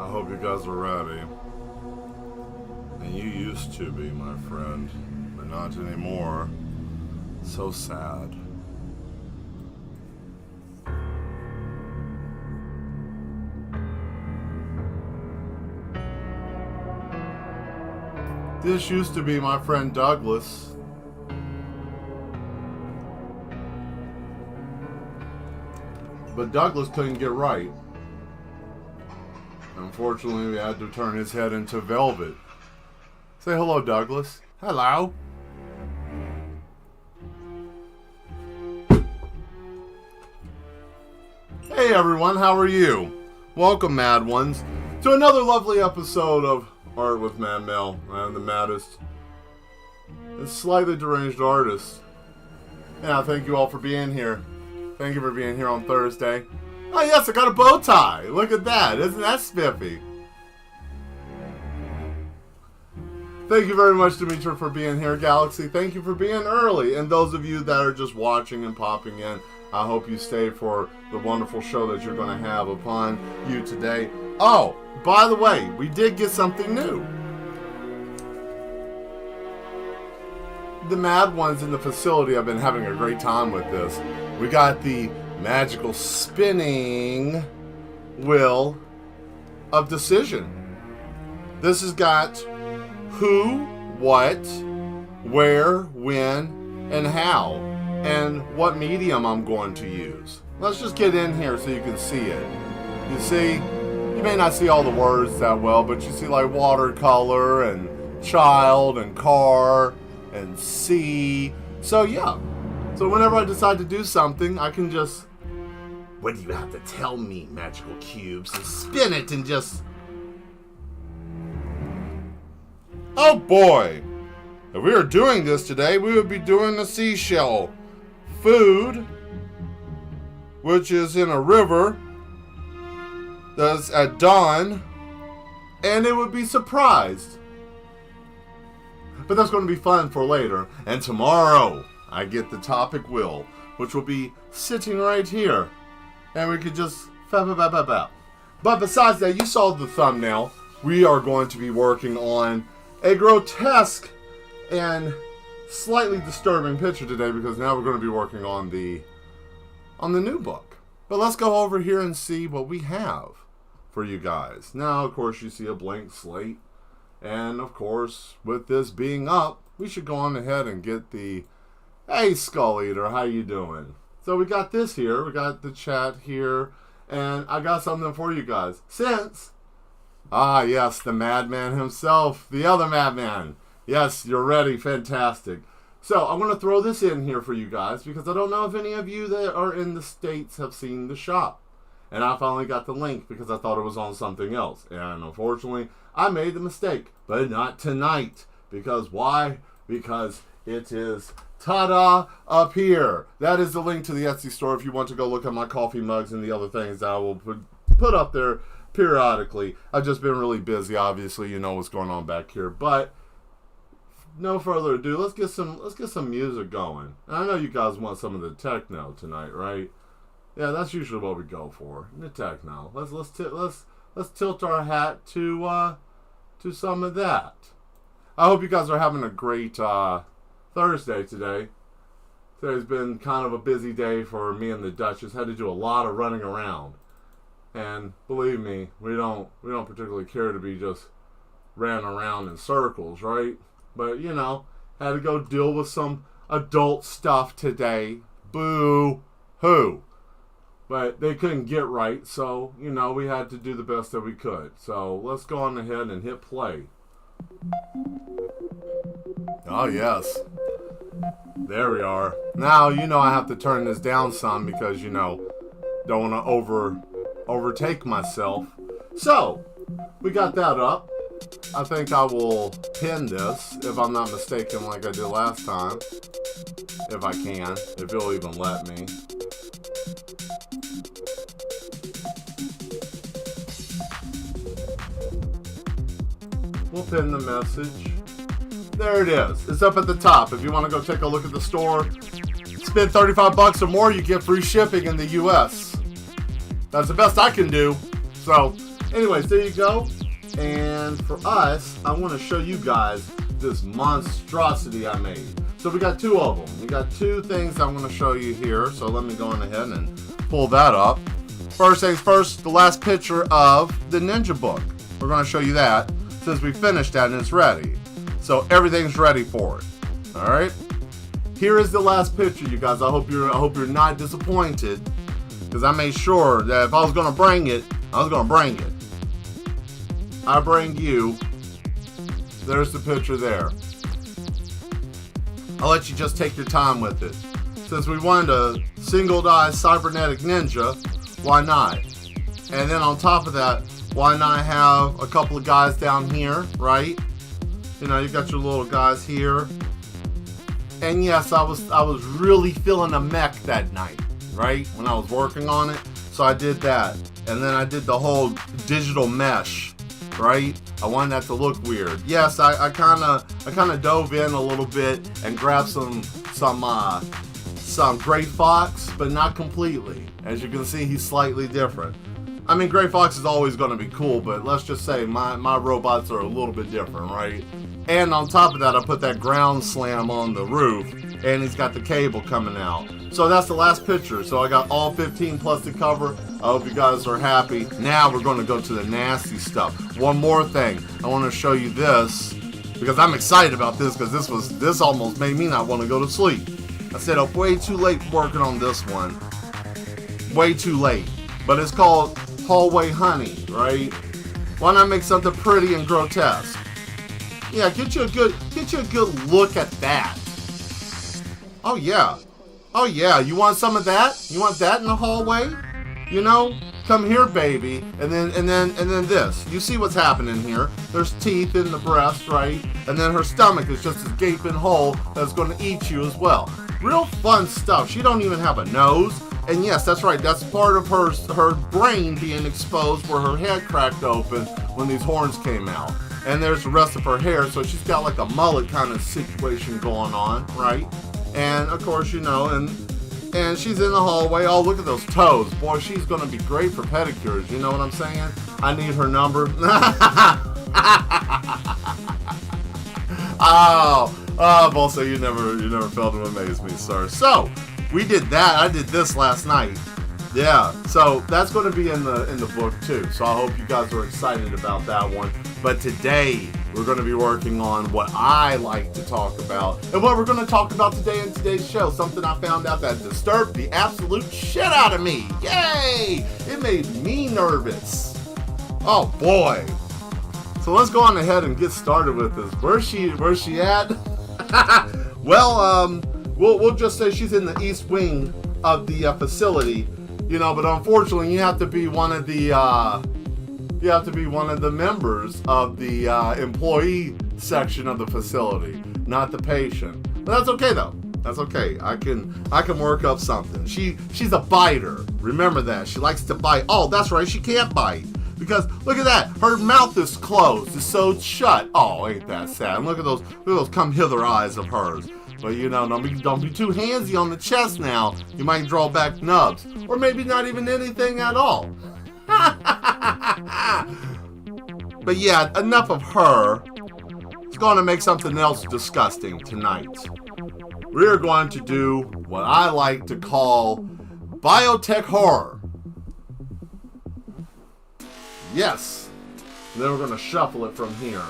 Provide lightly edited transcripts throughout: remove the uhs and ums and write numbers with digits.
I hope you guys are ready. And you used to be, my friend, but not anymore. So sad. This used to be my friend Douglas. But Douglas couldn't get right. Unfortunately, we had to turn his head into velvet. Say hello, Douglas. Hello. Hey everyone, how are you? Welcome, Mad Ones, to another lovely episode of Art with Mad Mel. I am the maddest and slightly deranged artist. And I thank you all for being here. Thank you for being here on Thursday. Oh yes, I got a bow tie. Look at that. Isn't that spiffy? Thank you very much, Demetra, for being here. Galaxy, thank you for being early. And those of you that are just watching and popping in, I hope you stay for the wonderful show that you're going to have upon you today. Oh, by the way, we did get something new. The Mad Ones in the facility have been having a great time with this. We got the magical spinning wheel of decision. This has got who, what, where, when, and how, and what medium I'm going to use. Let's just get in here so you can see it. You see, you may not see all the words that well, but you see like watercolor and child and car and sea. So yeah. So whenever I decide to do something, I can just, what do you have to tell me, magical cubes? And spin it and just... Oh boy! If we were doing this today, we would be doing the seashell. Food, which is in a river, that's at dawn, and it would be surprised. But that's going to be fun for later. And tomorrow, I get the topic wheel, which will be sitting right here. And we could just... But besides that, you saw the thumbnail. We are going to be working on a grotesque and slightly disturbing picture today, because now we're going to be working on the new book. But let's go over here and see what we have for you guys. Now, of course, you see a blank slate. And, of course, with this being up, we should go on ahead and get the... Hey, Skull Eater, how you doing? So we got this here. We got the chat here. And I got something for you guys. Since... Ah, yes, the madman himself. The other madman. Yes, you're ready. Fantastic. So, I'm going to throw this in here for you guys, because I don't know if any of you that are in the States have seen the shop. And I finally got the link because I thought it was on something else. And unfortunately, I made the mistake. But not tonight. Because why? Because it is, ta-da, up here. That is the link to the Etsy store if you want to go look at my coffee mugs and the other things that I will put up there periodically. I've just been really busy. Obviously, you know what's going on back here. But no further ado, let's get some music going. And I know you guys want some of the techno tonight, right? Yeah, that's usually what we go for. The techno. Let's tilt our hat to some of that. I hope you guys are having a great Thursday today. Today's been kind of a busy day for me and the Duchess. Had to do a lot of running around. And believe me, we don't particularly care to be just ran around in circles, right? But, you know, had to go deal with some adult stuff today. Boo-hoo. But they couldn't get right, so, you know, we had to do the best that we could. So, let's go on ahead and hit play. Oh, yes. There we are. Now, you know I have to turn this down some because, you know, don't want to overtake myself. So, we got that up. I think I will pin this, if I'm not mistaken, like I did last time. If I can. If it'll even let me. We'll pin the message. There it is. It's up at the top. If you want to go take a look at the store, spend $35 or more, you get free shipping in the US. That's the best I can do. So, anyways, there you go. And for us, I want to show you guys this monstrosity I made. So we got two of them. We got two things I'm going to show you here. So let me go on ahead and pull that up. First things first, the last picture of the Ninja book. We're going to show you that since we finished that and it's ready. So everything's ready for it. All right. Here is the last picture, you guys. I hope you're not disappointed, because I made sure that if I was going to bring it, I was going to bring it. I bring you. There's the picture there. I'll let you just take your time with it. Since we wanted a single-eye cybernetic ninja, why not? And then on top of that, why not have a couple of guys down here, right? You know, you got your little guys here. And yes, I was really feeling a mech that night, right? When I was working on it. So I did that. And then I did the whole digital mesh, right? I wanted that to look weird. Yes, I kind of dove in a little bit and grabbed some Gray Fox, but not completely. As you can see, he's slightly different. I mean, Gray Fox is always going to be cool, but let's just say my robots are a little bit different, right? And on top of that, I put that ground slam on the roof, and he's got the cable coming out. So that's the last picture. So I got all 15 plus the cover. I hope you guys are happy. Now we're going to go to the nasty stuff. One more thing. I want to show you this, because I'm excited about this, because this almost made me not want to go to sleep. I stayed up way too late working on this one. Way too late. But it's called Hallway Honey, right? Why not make something pretty and grotesque? Yeah, get you a good look at that. Oh yeah. Oh yeah, you want some of that? You want that in the hallway? You know? Come here, baby. And then this. You see what's happening here. There's teeth in the breast, right? And then her stomach is just a gaping hole that's going to eat you as well. Real fun stuff. She don't even have a nose. And yes, that's right. That's part of her brain being exposed where her head cracked open when these horns came out. And there's the rest of her hair, so she's got like a mullet kind of situation going on, right? And of course, you know, and she's in the hallway. Oh, look at those toes. Boy, she's going to be great for pedicures. You know what I'm saying? I need her number. Also, you never failed to amaze me, sir. So, we did that. I did this last night. Yeah, so that's going to be in the book too. So I hope you guys are excited about that one. But today we're going to be working on what I like to talk about, and what we're going to talk about today in today's show. Something I found out that disturbed the absolute shit out of me. Yay! It made me nervous. Oh boy. So let's go on ahead and get started with this. Where's she at? Well, we'll just say she's in the east wing of the facility. You know, but unfortunately, you have to be one of the members of the employee section of the facility, not the patient. But that's okay though. That's okay. I can work up something. She's a biter. Remember that. She likes to bite. Oh, that's right. She can't bite because look at that. Her mouth is closed. It's sewed shut. Oh, ain't that sad? And look at those come hither eyes of hers. But you know, don't be too handsy on the chest now. You might draw back nubs. Or maybe not even anything at all. But yeah, enough of her. It's going to make something else disgusting tonight. We're going to do what I like to call biotech horror. Yes. And then we're going to shuffle it from here.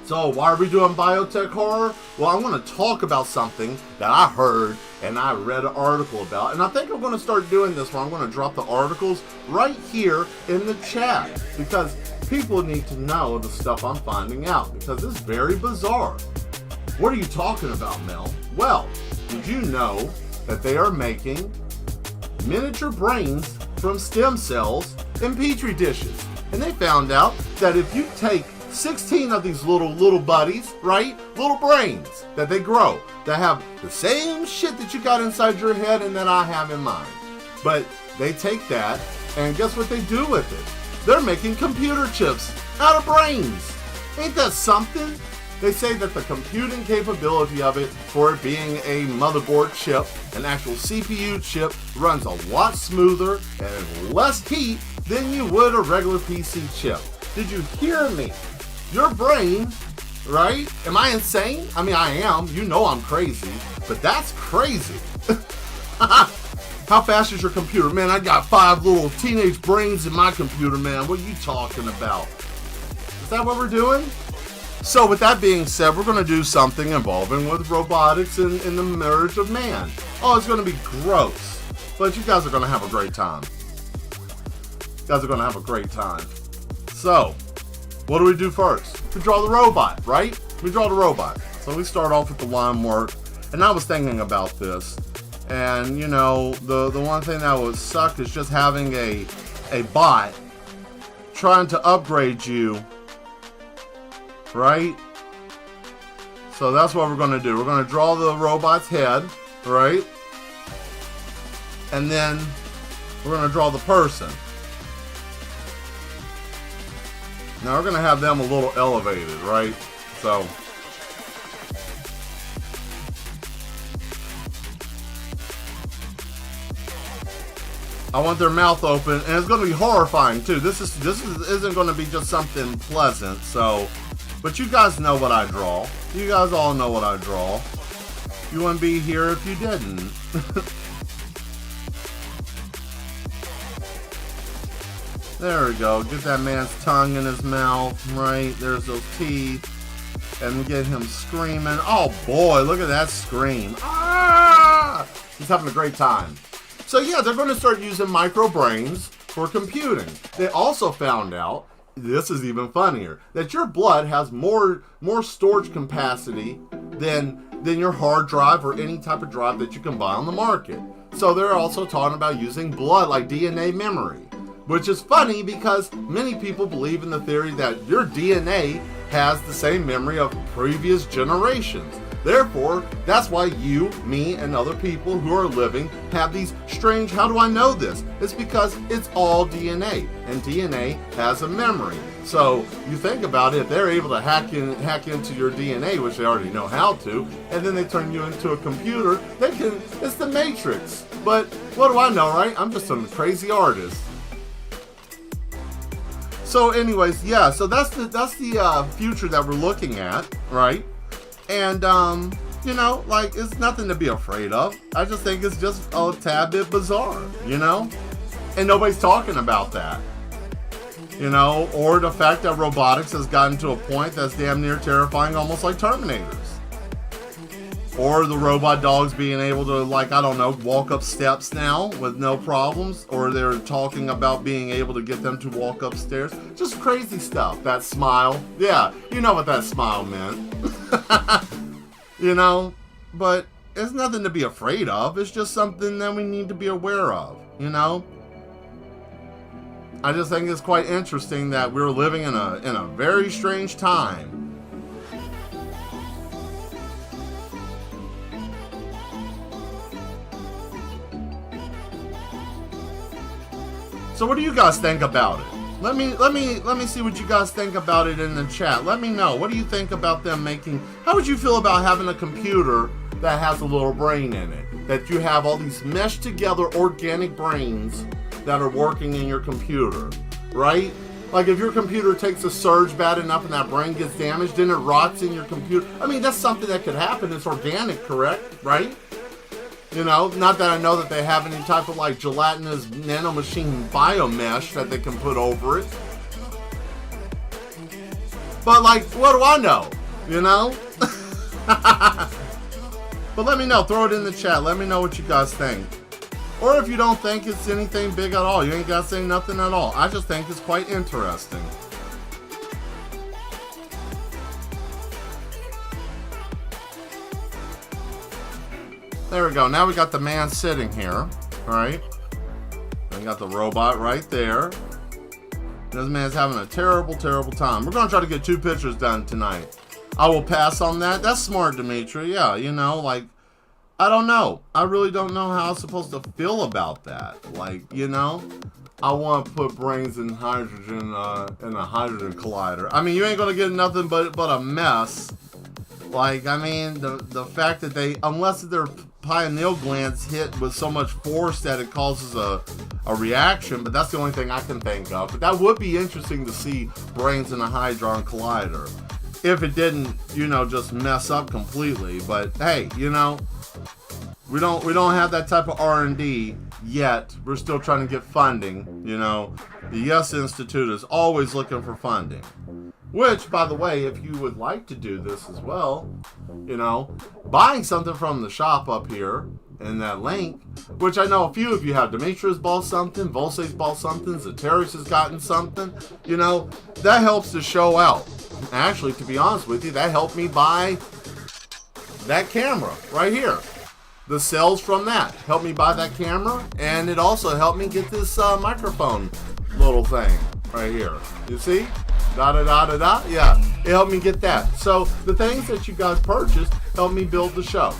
So, why are we doing biotech horror? Well, I want to talk about something that I heard and I read an article about. And I think I'm going to start doing this where I'm going to drop the articles right here in the chat. Because people need to know the stuff I'm finding out. Because it's very bizarre. What are you talking about, Mel? Well, did you know that they are making miniature brains from stem cells in petri dishes? And they found out that if you take 16 of these little buddies, right? Little brains that they grow that have the same shit that you got inside your head and that I have in mine. But they take that and guess what they do with it? They're making computer chips out of brains. Ain't that something? They say that the computing capability of it for it being a motherboard chip, an actual CPU chip, runs a lot smoother and less heat than you would a regular PC chip. Did you hear me? Your brain, right? Am I insane? I mean, I am. You know I'm crazy, but that's crazy. How fast is your computer? Man, I got 5 little teenage brains in my computer, man. What are you talking about? Is that what we're doing? So with that being said, we're going to do something involving with robotics and the marriage of man. Oh, it's going to be gross. But you guys are going to have a great time. You guys are going to have a great time. So, what do we do first? We draw the robot, right? We draw the robot. So we start off with the line work. And I was thinking about this. And, you know, the one thing that would suck is just having a bot trying to upgrade you, right? So that's what we're going to do. We're going to draw the robot's head, right? And then we're going to draw the person. Now we're going to have them a little elevated, right? So I want their mouth open, and it's going to be horrifying too. This isn't going to be just something pleasant. So, but you guys know what I draw. You guys all know what I draw. You wouldn't be here if you didn't. There we go. Get that man's tongue in his mouth, right? There's those teeth. And get him screaming. Oh boy, look at that scream. Ah! He's having a great time. So yeah, they're going to start using micro brains for computing. They also found out, this is even funnier, that your blood has more storage capacity than your hard drive or any type of drive that you can buy on the market. So they're also talking about using blood like DNA memory, which is funny because many people believe in the theory that your DNA has the same memory of previous generations. Therefore, that's why you, me, and other people who are living have these strange, how do I know this? It's because it's all DNA, and DNA has a memory. So you think about it, if they're able to hack into your DNA, which they already know how to, and then they turn you into a computer, they can, it's the Matrix. But what do I know, right? I'm just some crazy artist. So anyways, yeah, so that's the future that we're looking at, right? And, you know, like, it's nothing to be afraid of. I just think it's just a tad bit bizarre, you know? And nobody's talking about that, you know? Or the fact that robotics has gotten to a point that's damn near terrifying, almost like Terminators. Or the robot dogs being able to, like, I don't know, walk up steps now with no problems. Or they're talking about being able to get them to walk upstairs. Just crazy stuff. That smile. Yeah, you know what that smile meant. You know? But it's nothing to be afraid of. It's just something that we need to be aware of, you know? I just think it's quite interesting that we're living in a very strange time. So what do you guys think about it? Let me see what you guys think about it in the chat. Let me know. What do you think about them making? How would you feel about having a computer that has a little brain in it? That you have all these meshed together organic brains that are working in your computer, right? Like if your computer takes a surge bad enough and that brain gets damaged, then it rots in your computer. I mean, that's something that could happen. It's organic, correct? Right? You know, not that I know that they have any type of like gelatinous nanomachine biomesh that they can put over it. But like, what do I know? You know? But let me know. Throw it in the chat. Let me know what you guys think. Or if you don't think it's anything big at all. You ain't got to say nothing at all. I just think it's quite interesting. There we go. Now we got the man sitting here, right? We got the robot right there. This man's having a terrible, terrible time. We're going to try to get 2 pictures done tonight. I will pass on that. That's smart, Dimitri. Yeah, you know, like, I don't know. I really don't know how I'm supposed to feel about that. Like, you know, I want to put brains in hydrogen, in a hydrogen collider. I mean, you ain't going to get nothing but a mess. Like, I mean, the fact that they, unless they're pineal glands hit with so much force that it causes a reaction, but that's the only thing I can think of. But that would be interesting to see brains in a Hadron Collider. If it didn't, just mess up completely. But hey, we don't have that type of R&D yet. We're still trying to get funding. The Yes Institute is always looking for funding. Which, by the way, if you would like to do this as well, buying something from the shop up here in that link, which I know a few of you have. Demetrius bought something, Volse's bought something, Zaterius has gotten something. That helps the show out. Actually, to be honest with you, that helped me buy that camera right here. The sales from that helped me buy that camera, and it also helped me get this microphone little thing right here. You see? Yeah, it helped me get that. So the things that you guys purchased helped me build the show.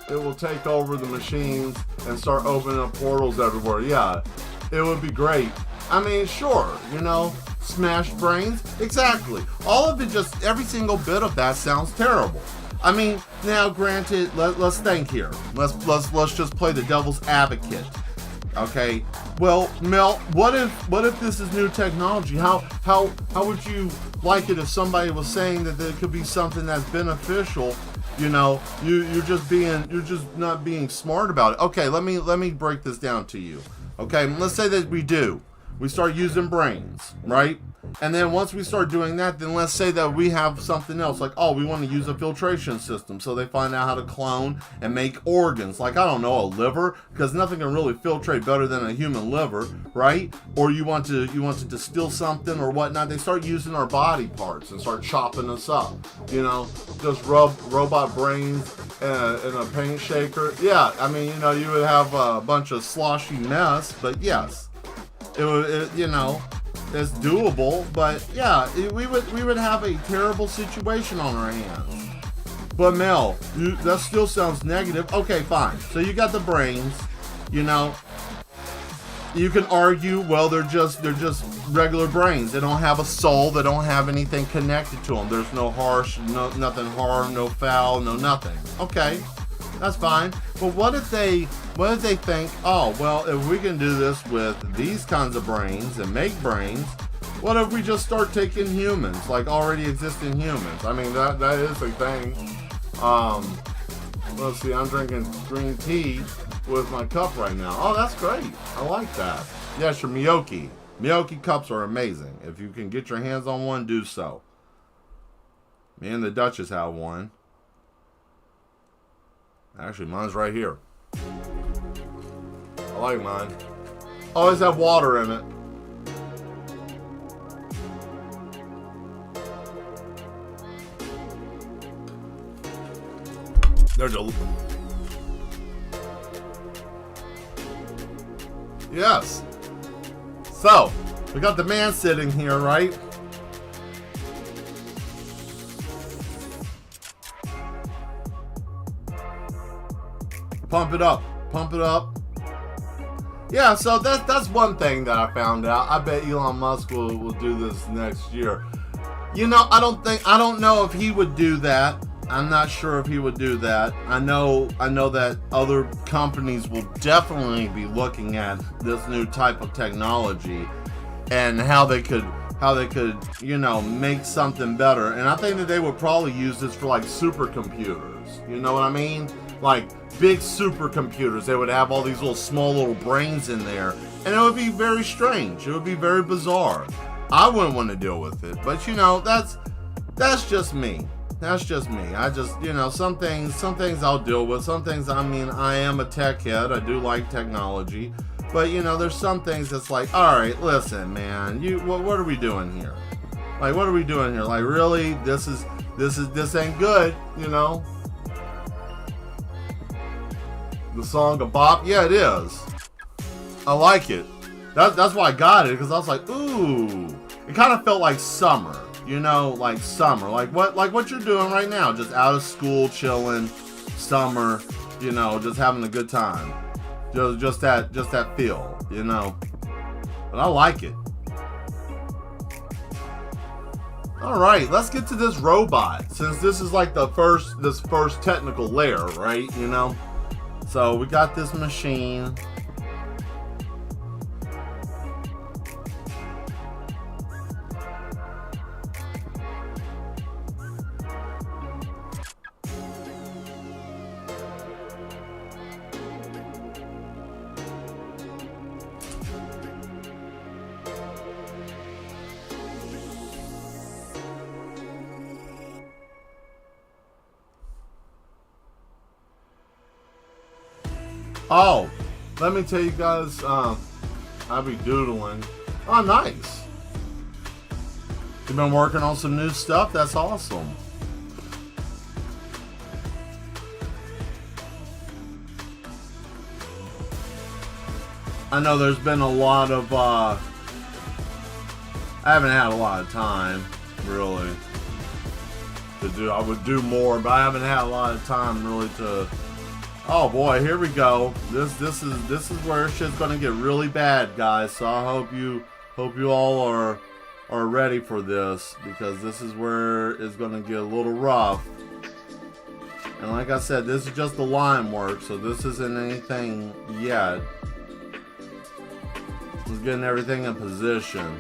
It will take over the machines and start opening up portals everywhere. Yeah, it would be great. I mean, sure, smash brains, exactly. All of it, just every single bit of that sounds terrible. I mean, now granted, let's think here. Let's just play the devil's advocate. Okay. Well, Mel, what if this is new technology? How would you like it if somebody was saying that there could be something that's beneficial? You're just not being smart about it. Okay, let me break this down to you. Okay, let's say that we start using brains, right? And then once we start doing that, then let's say that we have something else, like, we want to use a filtration system, so they find out how to clone and make organs, like, I don't know, a liver, because nothing can really filtrate better than a human liver, right? Or you want to distill something or whatnot. They start using our body parts and start chopping us up, just rub robot brains in a paint shaker. Yeah, I mean, you would have a bunch of sloshy mess, but yes, it's doable, but yeah, we would have a terrible situation on our hands. But Mel, that still sounds negative. Okay, fine. So you got the brains, You can argue, well, they're just regular brains. They don't have a soul. They don't have anything connected to them. There's no harsh, nothing harm, no foul, no nothing. Okay, that's fine. But what if they think, oh, well, if we can do this with these kinds of brains and make brains, what if we just start taking humans, like already existing humans? I mean, that is a thing. Let's see, I'm drinking green tea with my cup right now. Oh, that's great. I like that. Yes, your Miyoki. Miyoki cups are amazing. If you can get your hands on one, do so. Me and the Duchess have one. Actually, mine's right here. I like mine. Always have water in it. There's a... Yes. So, we got the man sitting here, right? Pump it up. Pump it up. Yeah, so that's one thing that I found out. I bet Elon Musk will do this next year. I don't know if he would do that. I'm not sure if he would do that. I know that other companies will definitely be looking at this new type of technology and how they could make something better. And I think that they would probably use this for like supercomputers. You know what I mean? Like big supercomputers. They would have all these small little brains in there, and it would be very strange. It would be very bizarre. I wouldn't want to deal with it, but that's just me. That's just me. I just, some things I'll deal with. Some things, I am a tech head. I do like technology. But, there's some things that's like, all right, listen, man, what are we doing here? Like, what are we doing here? Like, really? This ain't good, The song a bop? Yeah, it is. I like it. That's why I got it, because I was like, ooh. It kind of felt like summer. Like summer, like what you're doing right now, just out of school, chilling, summer, just having a good time, just that feel, But I like it. All right, let's get to this robot, since this is like this first technical layer, right? You know, so we got this machine. Oh, let me tell you guys, I'll be doodling. Oh, nice. You've been working on some new stuff? That's awesome. I know there's been a lot of, I haven't had a lot of time, really, to do. I would do more, but I haven't had a lot of time, really, to... Oh boy, here we go. This is where shit's gonna get really bad, guys. So I hope you all are ready for this, because this is where it's gonna get a little rough. And like I said, this is just the line work, so this isn't anything yet. Just getting everything in position.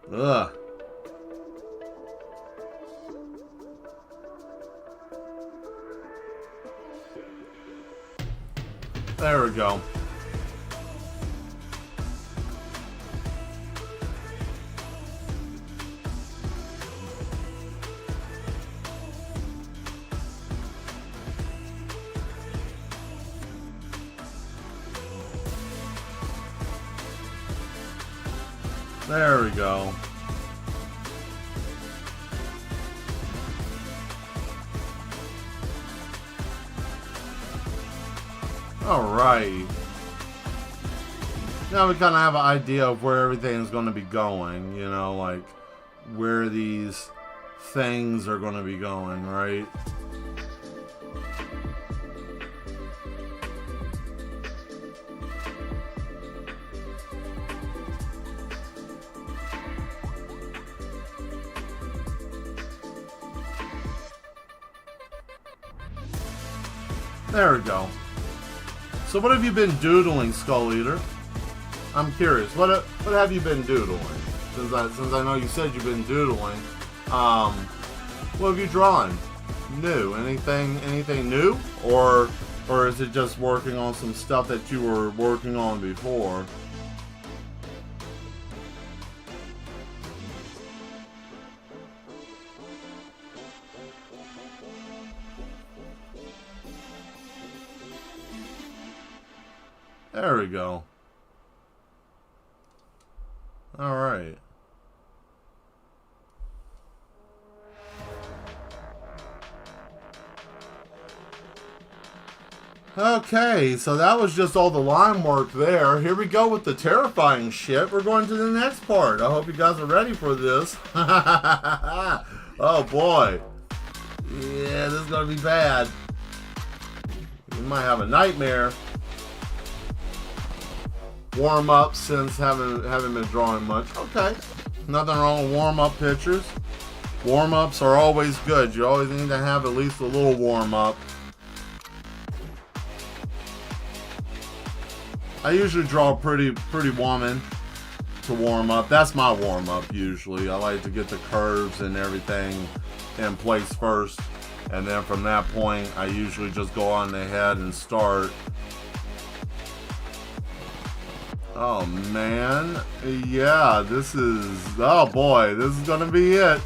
Ugh. There we go. There we go. Alright. Now we kind of have an idea of where everything is going to be going, you know, like where these things are going to be going, right? There we go. So what have you been doodling, Skull Eater? I'm curious. What have you been doodling? Since I know you said you've been doodling. What have you drawn? New? Anything new? Or is it just working on some stuff that you were working on before? There we go. All right. Okay, so that was just all the line work there. Here we go with the terrifying shit. We're going to the next part. I hope you guys are ready for this. Oh boy. Yeah, this is gonna be bad. You might have a nightmare. Warm up since haven't been drawing much. Okay, nothing wrong with warm up pictures. Warm ups are always good. You always need to have at least a little warm up. I usually draw a pretty woman to warm up. That's my warm up usually. I like to get the curves and everything in place first, and then from that point I usually just go on ahead and start. Oh man, yeah, this is, oh boy, this is gonna be it.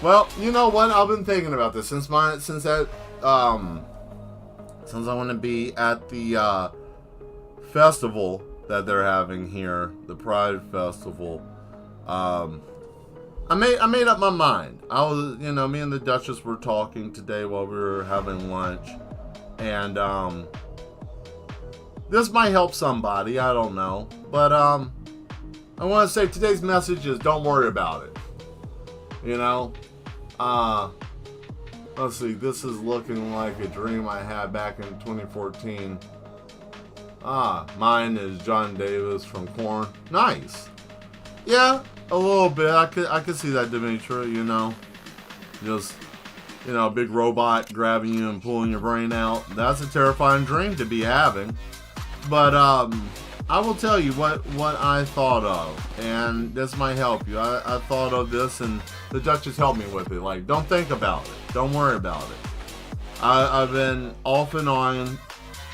Well, you know what? I've been thinking about this since I want to be at the festival that they're having here, the Pride Festival. I made up my mind. I was, you know, me and the Duchess were talking today while we were having lunch, and this might help somebody, I don't know. But I want to say today's message is don't worry about it. You know? Let's see, this is looking like a dream I had back in 2014. Mine is John Davis from Korn. Nice. Yeah, a little bit. I could see that, Demetra, you know. Just, you know, a big robot grabbing you and pulling your brain out. That's a terrifying dream to be having. But I will tell you what I thought of, and this might help you. I thought of this, and the Duchess helped me with it. Like, don't think about it. Don't worry about it. I've been off and on,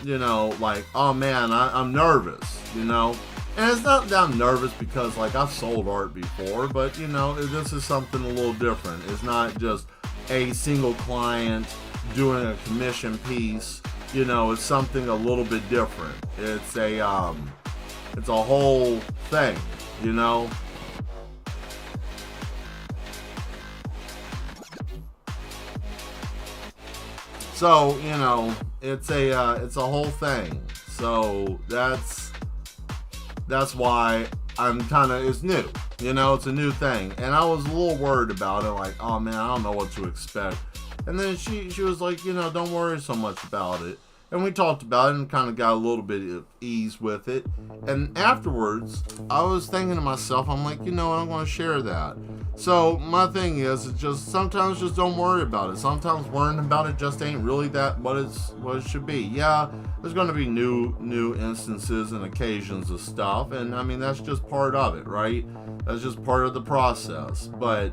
you know, like, oh man, I'm nervous, you know. And it's not that I'm nervous because, like, I've sold art before, but, you know, this is something a little different. It's not just a single client doing a commission piece. You know, it's something a little bit different. It's a whole thing, you know. So, you know, it's a whole thing. So that's why I'm kind of, it's new, you know, it's a new thing. And I was a little worried about it, like, oh man, I don't know what to expect. And then she was like, you know, don't worry so much about it. And we talked about it and kind of got a little bit of ease with it. And afterwards, I was thinking to myself, I'm like, you know, I'm going to share that. So my thing is, it's just sometimes just don't worry about it. Sometimes worrying about it just ain't really that what it should be. Yeah, there's going to be new instances and occasions of stuff, and I mean that's just part of it, right? That's just part of the process. But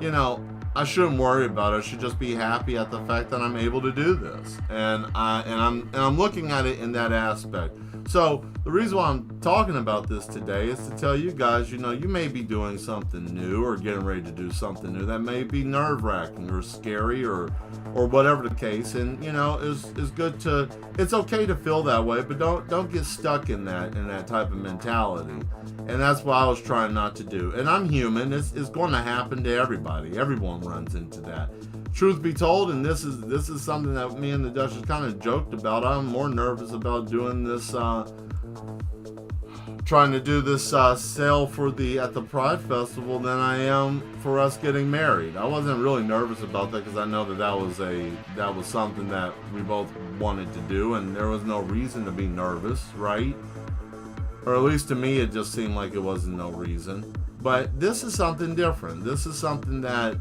you know, I shouldn't worry about it. I should just be happy at the fact that I'm able to do this, and I'm looking at it in that aspect. So the reason why I'm talking about this today is to tell you guys, you know, you may be doing something new or getting ready to do something new that may be nerve-wracking or scary or whatever the case, and you know, it's good to, it's okay to feel that way, but don't get stuck in that type of mentality. And that's what I was trying not to do. And I'm human. It's going to happen to everybody. Everyone runs into that. Truth be told, and this is something that me and the Duchess kind of joked about. I'm more nervous about doing this, trying to do this sale for at the Pride Festival than I am for us getting married. I wasn't really nervous about that because I know that was something that we both wanted to do, and there was no reason to be nervous, right? Or at least to me, it just seemed like it wasn't no reason. But this is something different. This is something that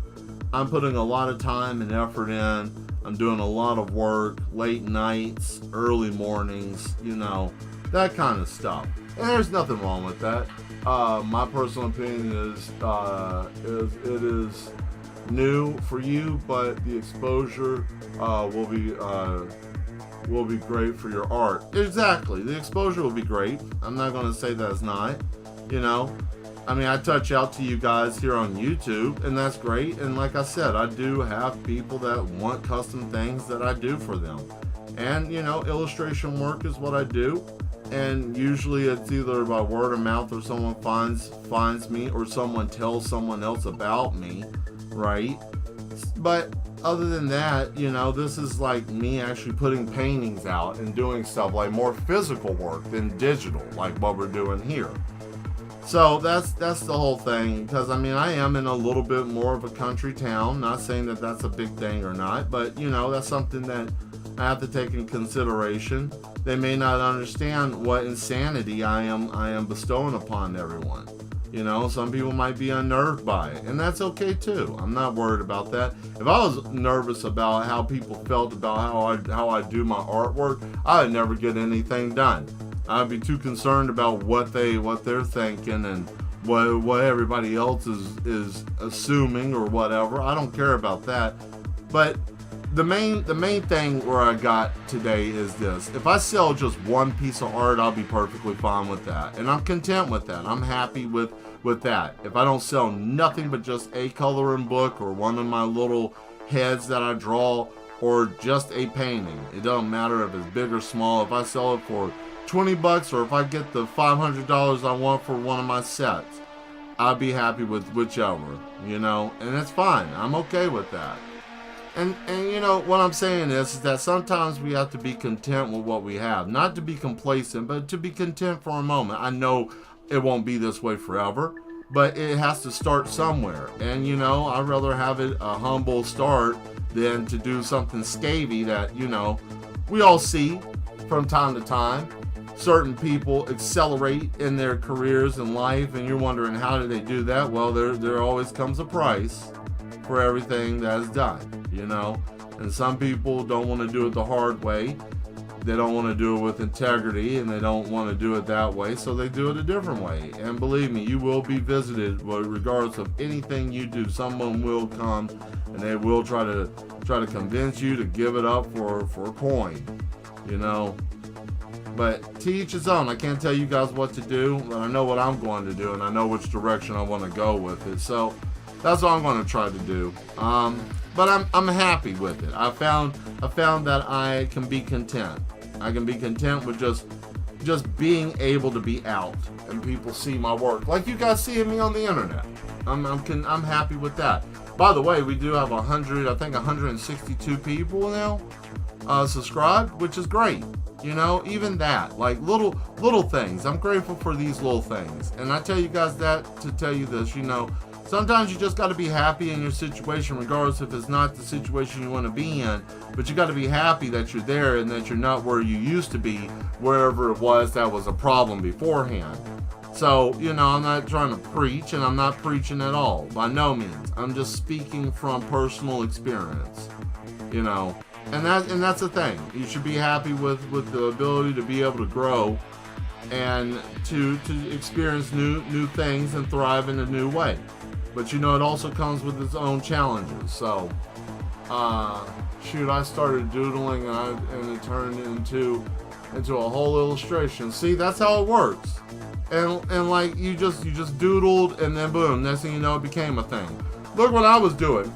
I'm putting a lot of time and effort in. I'm doing a lot of work, late nights, early mornings, you know, that kind of stuff. And there's nothing wrong with that. My personal opinion is it is new for you, but the exposure will be great for your art. Exactly. The exposure will be great. I'm not going to say that it's not. You know, I mean, I touch out to you guys here on YouTube, and that's great. And like I said, I do have people that want custom things that I do for them. And, you know, illustration work is what I do. And usually it's either by word of mouth or someone finds me or someone tells someone else about me, right? But other than that, you know, this is like me actually putting paintings out and doing stuff like more physical work than digital, like what we're doing here. So that's the whole thing, because I mean, I am in a little bit more of a country town. Not saying that that's a big thing or not, but you know, that's something that I have to take in consideration. They may not understand what insanity I am bestowing upon everyone. You know, some people might be unnerved by it, and that's okay too. I'm not worried about that. If I was nervous about how people felt about how I do my artwork, I would never get anything done. I'd be too concerned about what they're thinking and what everybody else is assuming or whatever. I don't care about that. But the main thing where I got today is this. If I sell just one piece of art, I'll be perfectly fine with that. And I'm content with that. I'm happy with that. If I don't sell nothing but just a coloring book or one of my little heads that I draw or just a painting, it doesn't matter if it's big or small. If I sell it for $20 or if I get the $500 I want for one of my sets, I'll be happy with whichever, you know, and it's fine. I'm okay with that. And you know, what I'm saying is that sometimes we have to be content with what we have. Not to be complacent, but to be content for a moment. I know it won't be this way forever, but it has to start somewhere. And, you know, I'd rather have it a humble start than to do something scabby that, you know, we all see from time to time. Certain people accelerate in their careers in life, and you're wondering, how do they do that? Well, there always comes a price for everything that is done, you know. And some people don't want to do it the hard way. They don't want to do it with integrity, and they don't want to do it that way, so they do it a different way. And believe me, you will be visited regardless of anything you do. Someone will come, and they will try to convince you to give it up for a coin, you know. But to each his own. I can't tell you guys what to do, but I know what I'm going to do, and I know which direction I want to go with it. So that's what I'm going to try to do. But I'm happy with it. I found that I can be content. I can be content with just being able to be out and people see my work, like you guys seeing me on the internet. I'm happy with that. By the way, we do have 162 people now subscribed, which is great. You know, even that, like little things. I'm grateful for these little things. And I tell you guys that to tell you this, you know, sometimes you just got to be happy in your situation, regardless if it's not the situation you want to be in. But you got to be happy that you're there and that you're not where you used to be, wherever it was that was a problem beforehand. So, you know, I'm not trying to preach, and I'm not preaching at all, by no means. I'm just speaking from personal experience, you know. And that's the thing. You should be happy with the ability to be able to grow and to experience new things and thrive in a new way. But you know, it also comes with its own challenges. So, I started doodling and it turned into a whole illustration. See, that's how it works. And like you just doodled, and then boom, next thing you know, it became a thing. Look what I was doing.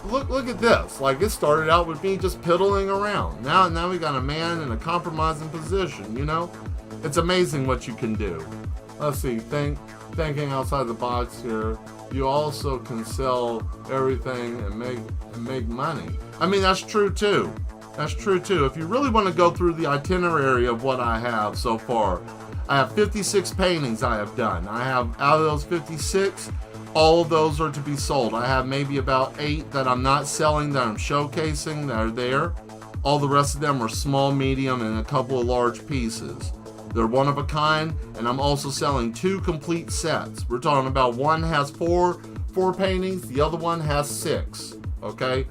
Look at this. Like, it started out with me just piddling around. Now we got a man in a compromising position, you know? It's amazing what you can do. Let's see, thinking outside the box here. You also can sell everything and make money. I mean, that's true too. That's true too. If you really want to go through the itinerary of what I have so far, I have 56 paintings I have done. I have, out of those 56, all of those are to be sold. I have maybe about 8 that I'm not selling, that I'm showcasing, that are there. All the rest of them are small, medium, and a couple of large pieces. They're one of a kind, and I'm also selling 2 complete sets. We're talking about one has four paintings, the other one has 6, okay?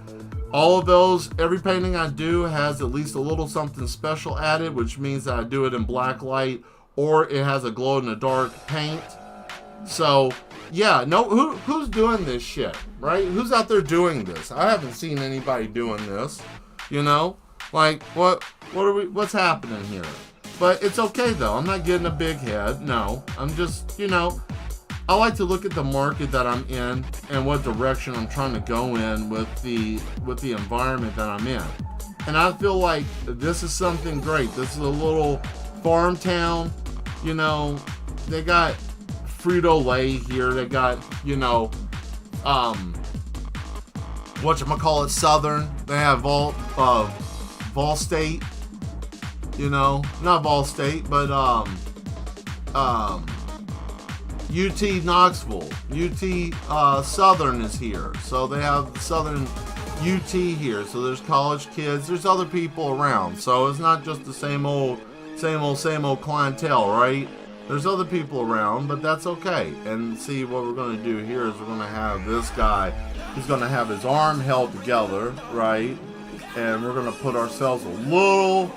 All of those, every painting I do has at least a little something special added, which means that I do it in black light, or it has a glow-in-the-dark paint. So, yeah, no, who's doing this shit, right? Who's out there doing this? I haven't seen anybody doing this, you know? Like, what's happening here? But it's okay, though. I'm not getting a big head, no. I'm just, you know, I like to look at the market that I'm in and what direction I'm trying to go in with the environment that I'm in. And I feel like this is something great. This is a little farm town, you know. They got Frito-Lay here. They got, you know, whatchamacallit, Southern. They have Vol State, you know, not Vol State, but UT Knoxville, UT Southern is here. So they have Southern UT here. So there's college kids. There's other people around. So it's not just the same old clientele, right? There's other people around, but that's okay. And see, what we're going to do here is we're going to have this guy. He's going to have his arm held together, right? And we're going to put ourselves a little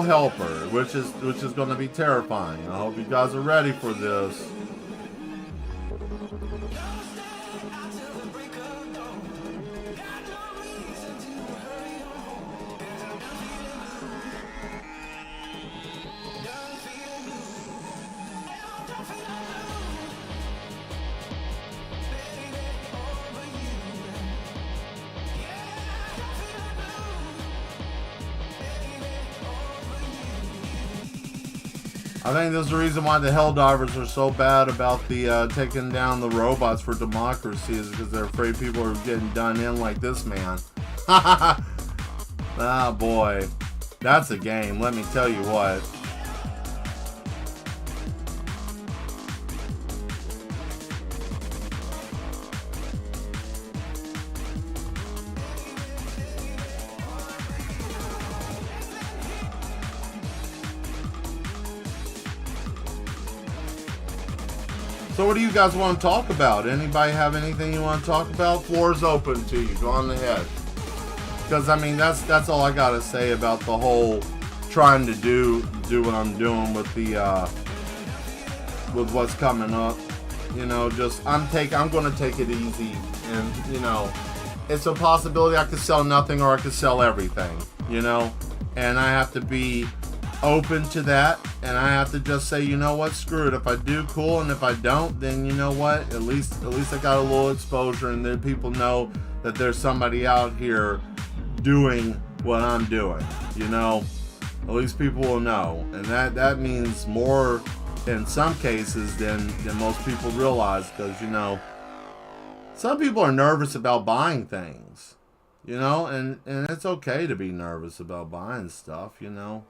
helper, which is going to be terrifying. I hope you guys are ready for this. I think this is the reason why the Helldivers are so bad about the taking down the robots for democracy, is because they're afraid people are getting done in like this man. Ah, boy. That's a game, let me tell you what. So what do you guys want to talk about? Anybody have anything you want to talk about? Floor's open to you. Go on ahead. Because, I mean, that's all I got to say about the whole trying to do what I'm doing with the, with what's coming up. You know, just, I'm going to take it easy. And, you know, it's a possibility I could sell nothing or I could sell everything, you know? And I have to be open to that, and I have to just say, you know what, screw it. If I do, cool, and if I don't, then you know what, at least I got a little exposure, and then people know that there's somebody out here doing what I'm doing, you know. At least people will know, and that means more in some cases than most people realize, because, you know, some people are nervous about buying things, you know, and it's okay to be nervous about buying stuff, you know.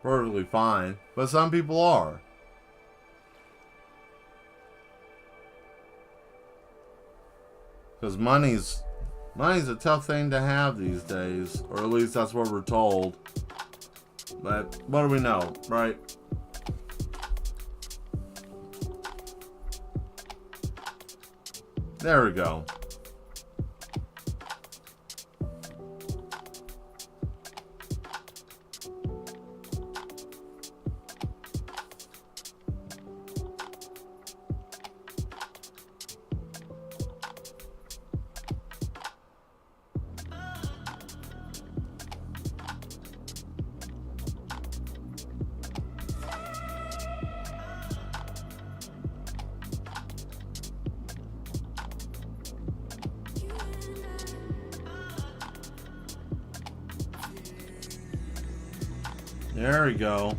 Perfectly fine, but some people are. Because money's a tough thing to have these days, or at least that's what we're told. But what do we know, right? There we go. There we go.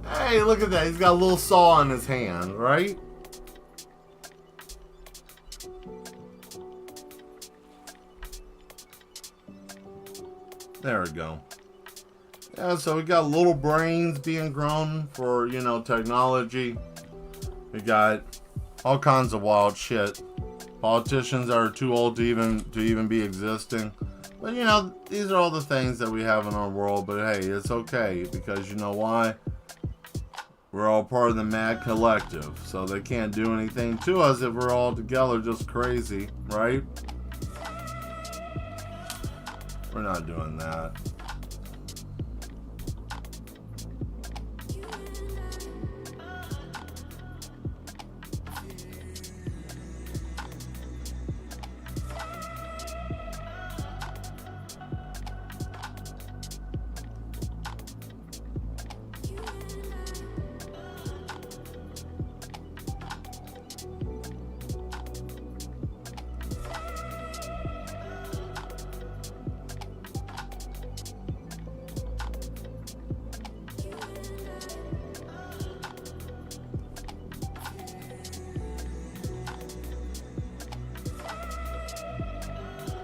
Hey, look at that. He's got a little saw in his hand, right? There we go. Yeah, so we got little brains being grown for, you know, technology. We got all kinds of wild shit. Politicians are too old to even be existing. But, you know, these are all the things that we have in our world. But, hey, it's okay. Because, you know why? We're all part of the Mad Collective. So they can't do anything to us if we're all together just crazy. Right? We're not doing that.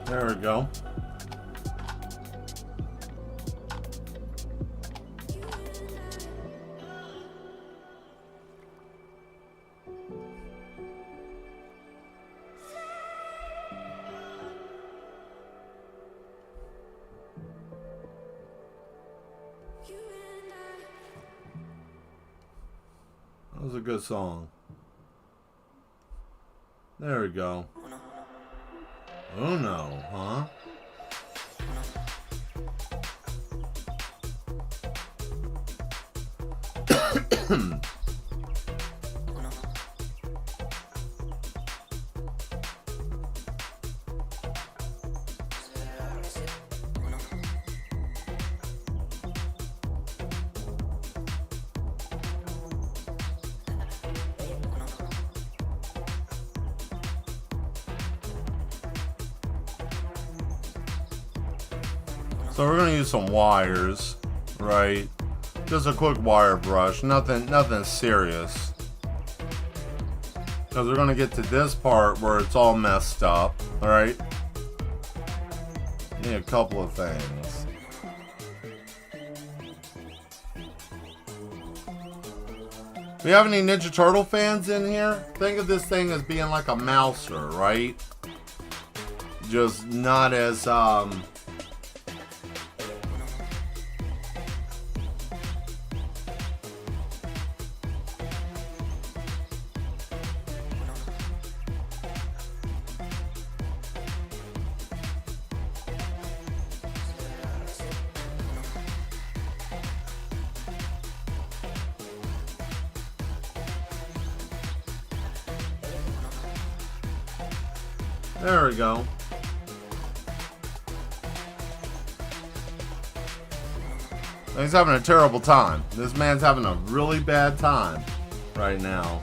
There we go. That was a good song. There we go. Oh no, huh? So we're gonna use some wires, right? Just a quick wire brush, nothing serious. Because we're gonna get to this part where it's all messed up, alright? Need a couple of things. We have any Ninja Turtle fans in here? Think of this thing as being like a mouser, right? Just not as There we go. He's having a terrible time. This man's having a really bad time right now.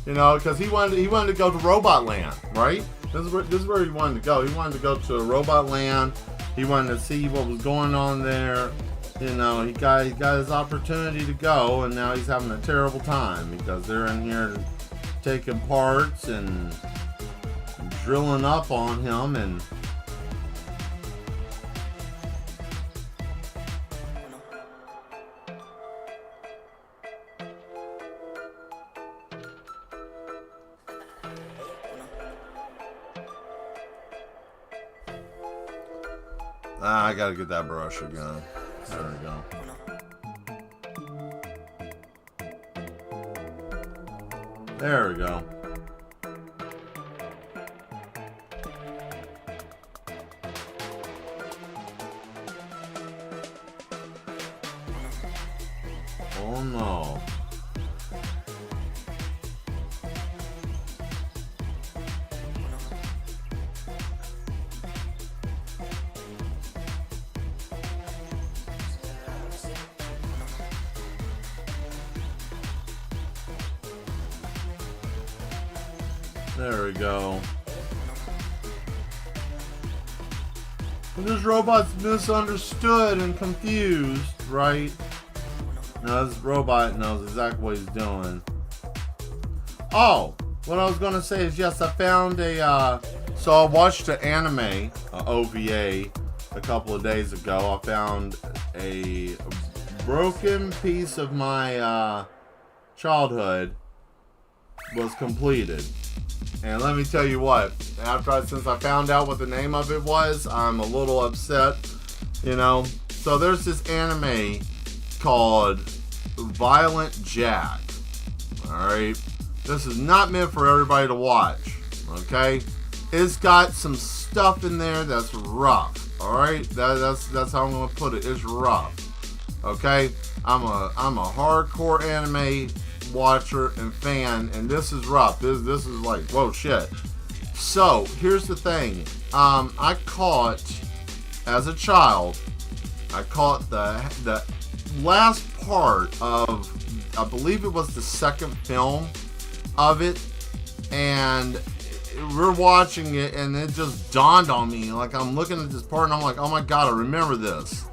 You know, because he wanted to go to Robot Land, right? This is where he wanted to go. He wanted to go to Robot Land. He wanted to see what was going on there. You know, he got his opportunity to go, and now he's having a terrible time because they're in here taking parts and drilling up on him and. I gotta get that brush again. There we go. There we go. Oh no. There we go. This robot's misunderstood and confused, right? Now this robot knows exactly what he's doing. Oh, what I was gonna say is, yes, I found a, so I watched an anime, OVA, a couple of days ago. I found a broken piece of my childhood was completed. And let me tell you what, since I found out what the name of it was, I'm a little upset, you know. So there's this anime called Violent Jack. Alright? This is not meant for everybody to watch. Okay? It's got some stuff in there that's rough. Alright? That's how I'm gonna put it. It's rough. Okay? I'm a hardcore anime watcher and fan, and this is rough. This is like, whoa, shit. So here's the thing. I caught, as a child, I caught the last part of, I believe it was the second film of it, and we're watching it, and it just dawned on me. Like, I'm looking at this part, and I'm like, oh my god, I remember this.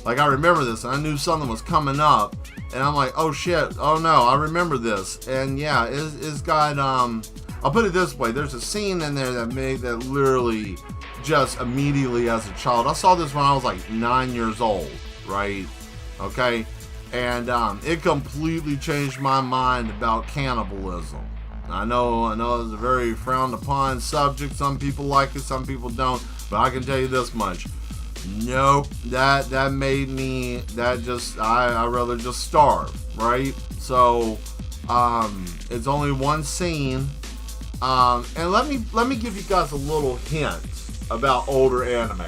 Like, I remember this, and I knew something was coming up. And I'm like, oh shit, oh no, I remember this. And yeah, it's got, I'll put it this way, there's a scene in there that literally just immediately as a child, I saw this when I was like 9 years old, right? Okay? And it completely changed my mind about cannibalism. I know it's a very frowned upon subject. Some people like it, some people don't. But I can tell you this much. Nope, that made me, I'd rather just starve, right? So, it's only one scene, and let me give you guys a little hint about older anime,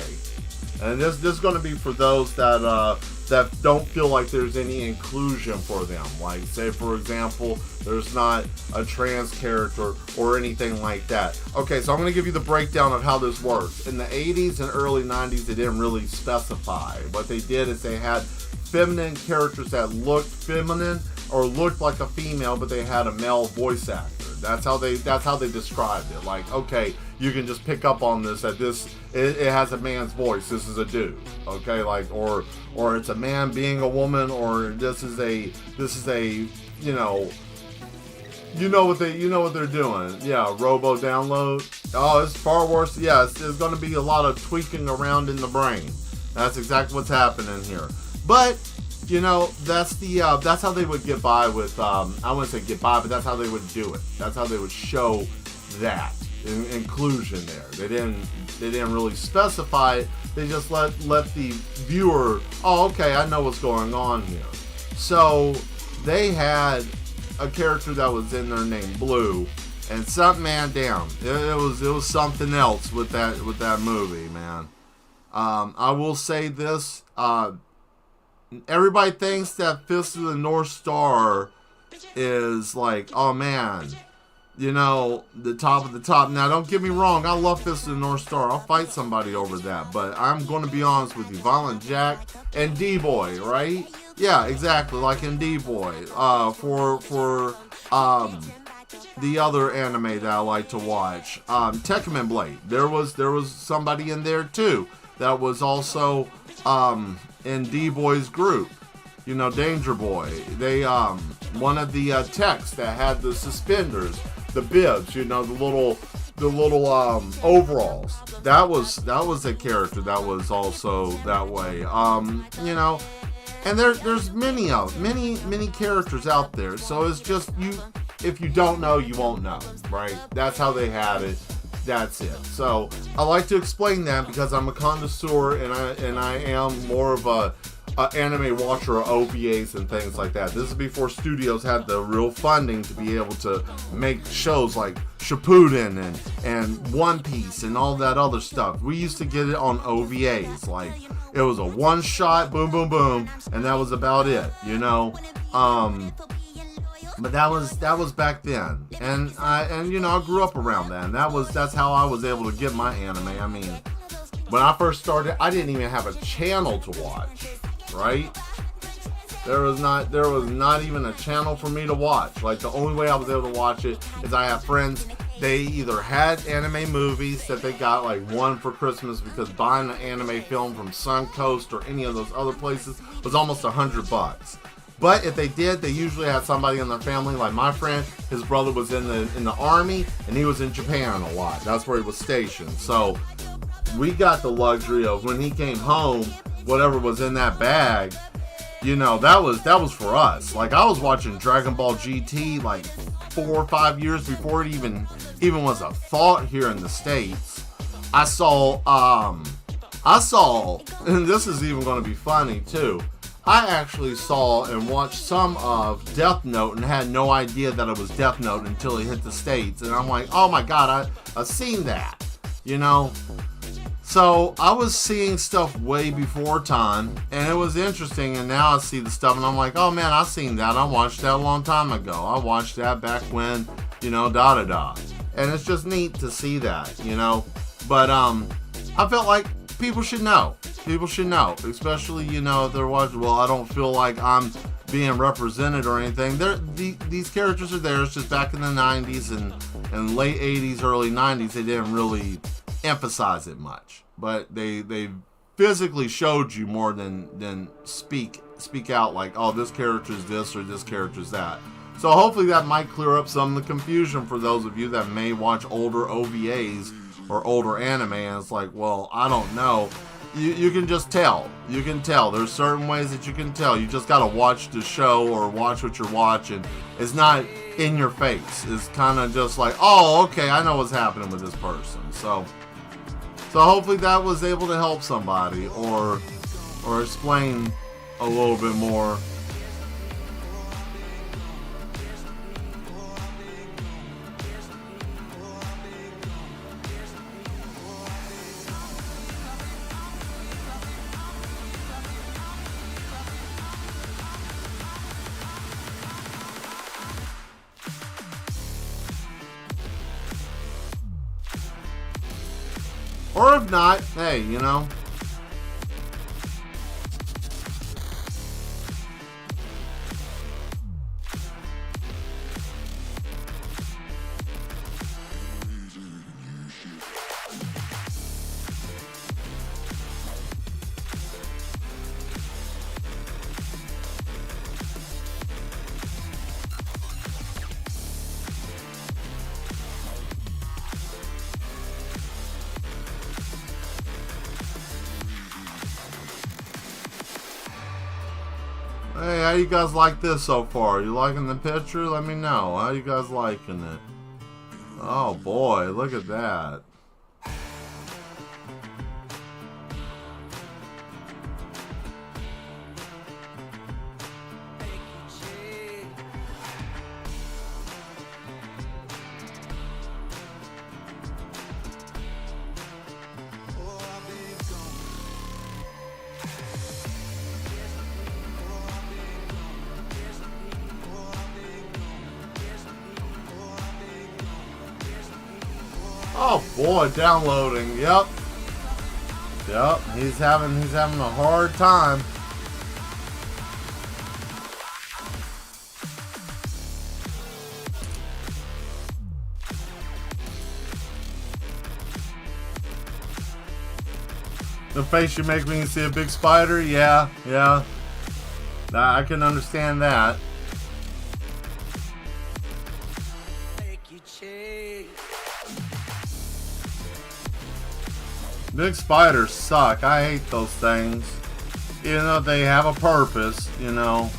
and this is going to be for those that don't feel like there's any inclusion for them. Like, say for example, there's not a trans character or anything like that. Okay, so I'm going to give you the breakdown of how this works. In the 80s and early 90s, they didn't really specify. What they did is they had feminine characters that looked feminine or looked like a female, but they had a male voice actor. That's how they described it. Like, okay, you can just pick up on this, that it has a man's voice. This is a dude. Okay, like, or it's a man being a woman, or this is a you know what they're doing. Yeah, robo download. Oh, it's far worse. Yeah, there's going to be a lot of tweaking around in the brain. That's exactly what's happening here. But you know, that's how they would get by with, I wouldn't say get by, but that's how they would do it. That's how they would show that inclusion there. They didn't really specify it. They just let the viewer, oh, okay, I know what's going on here. So they had a character that was in there named Blue, and something, man, damn, it was something else with that movie, man. I will say this. Everybody thinks that Fist of the North Star is like, oh man, you know, the top of the top. Now, don't get me wrong. I love Fist of the North Star. I'll fight somebody over that. But I'm going to be honest with you. Violent Jack and D-Boy, right? Yeah, exactly. Like in D-Boy. For the other anime that I like to watch, Tekken Blade. There was somebody in there too that was also in D-Boy's group. You know, Danger Boy. They one of the techs that had the suspenders, the bibs, you know, the little overalls. That was a character that was also that way. You know, and there's many characters out there. So it's just if you don't know, you won't know, right? That's how they had it. That's it. So I like to explain that because I'm a connoisseur and I am more of a anime watcher of OVAs and things like that. This is before studios had the real funding to be able to make shows like Shippuden and One Piece and all that other stuff. We used to get it on OVAs. Like, it was a one shot, boom, boom, boom, and that was about it, you know? But that was back then, and you know, I grew up around that, and that's how I was able to get my anime. I mean, when I first started, I didn't even have a channel to watch, right? There was not even a channel for me to watch. Like, the only way I was able to watch it is I have friends. They either had anime movies that they got, like, one for Christmas, because buying an anime film from Suncoast or any of those other places was almost $100. But if they did, they usually had somebody in their family. Like my friend, his brother was in the army, and he was in Japan a lot. That's where he was stationed. So we got the luxury of, when he came home, whatever was in that bag, you know, that was for us. Like, I was watching Dragon Ball GT like 4 or 5 years before it even was a thought here in the States. I saw, and this is even going to be funny too. I actually saw and watched some of Death Note and had no idea that it was Death Note until it hit the States. And I'm like, oh my God, I've seen that, you know? So I was seeing stuff way before time, and it was interesting, and now I see the stuff and I'm like, oh man, I've seen that. I watched that a long time ago. I watched that back when, you know, da-da-da. And it's just neat to see that, you know? But I felt like people should know. People should know, especially, you know, if they're watching. Well, I don't feel like I'm being represented or anything. These characters are there. It's just back in the 90s and late 80s, early 90s, they didn't really emphasize it much. But they physically showed you more than speak out like, oh, this character is this or this character is that. So hopefully that might clear up some of the confusion for those of you that may watch older OVAs or older anime, and it's like, well, I don't know. You can just tell. You can tell. There's certain ways that you can tell. You just gotta watch the show or watch what you're watching. It's not in your face. It's kind of just like, oh, okay, I know what's happening with this person. So hopefully that was able to help somebody or explain a little bit more. Or if not, hey, you know. Hey, how you guys like this so far? You liking the picture? Let me know. How you guys liking it? Oh boy, look at that. Oh boy, downloading. Yep. Yep. He's having a hard time. The face you make when you see a big spider? Yeah, yeah. I can understand that. Big spiders suck. I hate those things. Even though they have a purpose, you know.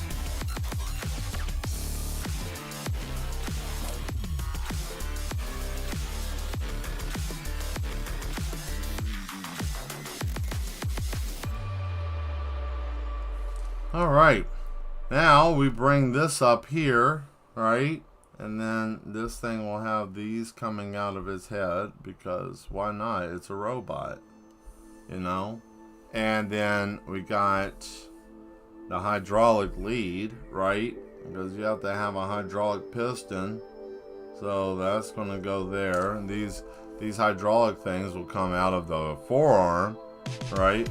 Alright, now we bring this up here, right? And then this thing will have these coming out of his head, because why not? It's a robot, you know? And then we got the hydraulic lead, right? Because you have to have a hydraulic piston. So that's going to go there. And these hydraulic things will come out of the forearm, right?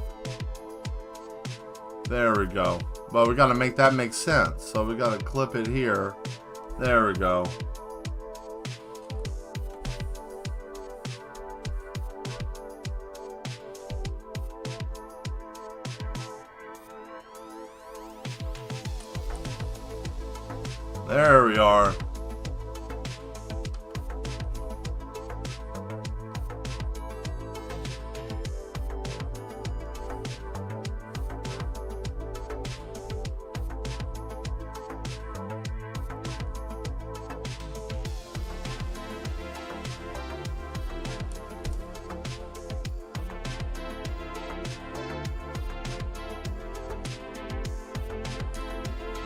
There we go. But we gotta make that make sense. So we gotta clip it here. There we go. There we are.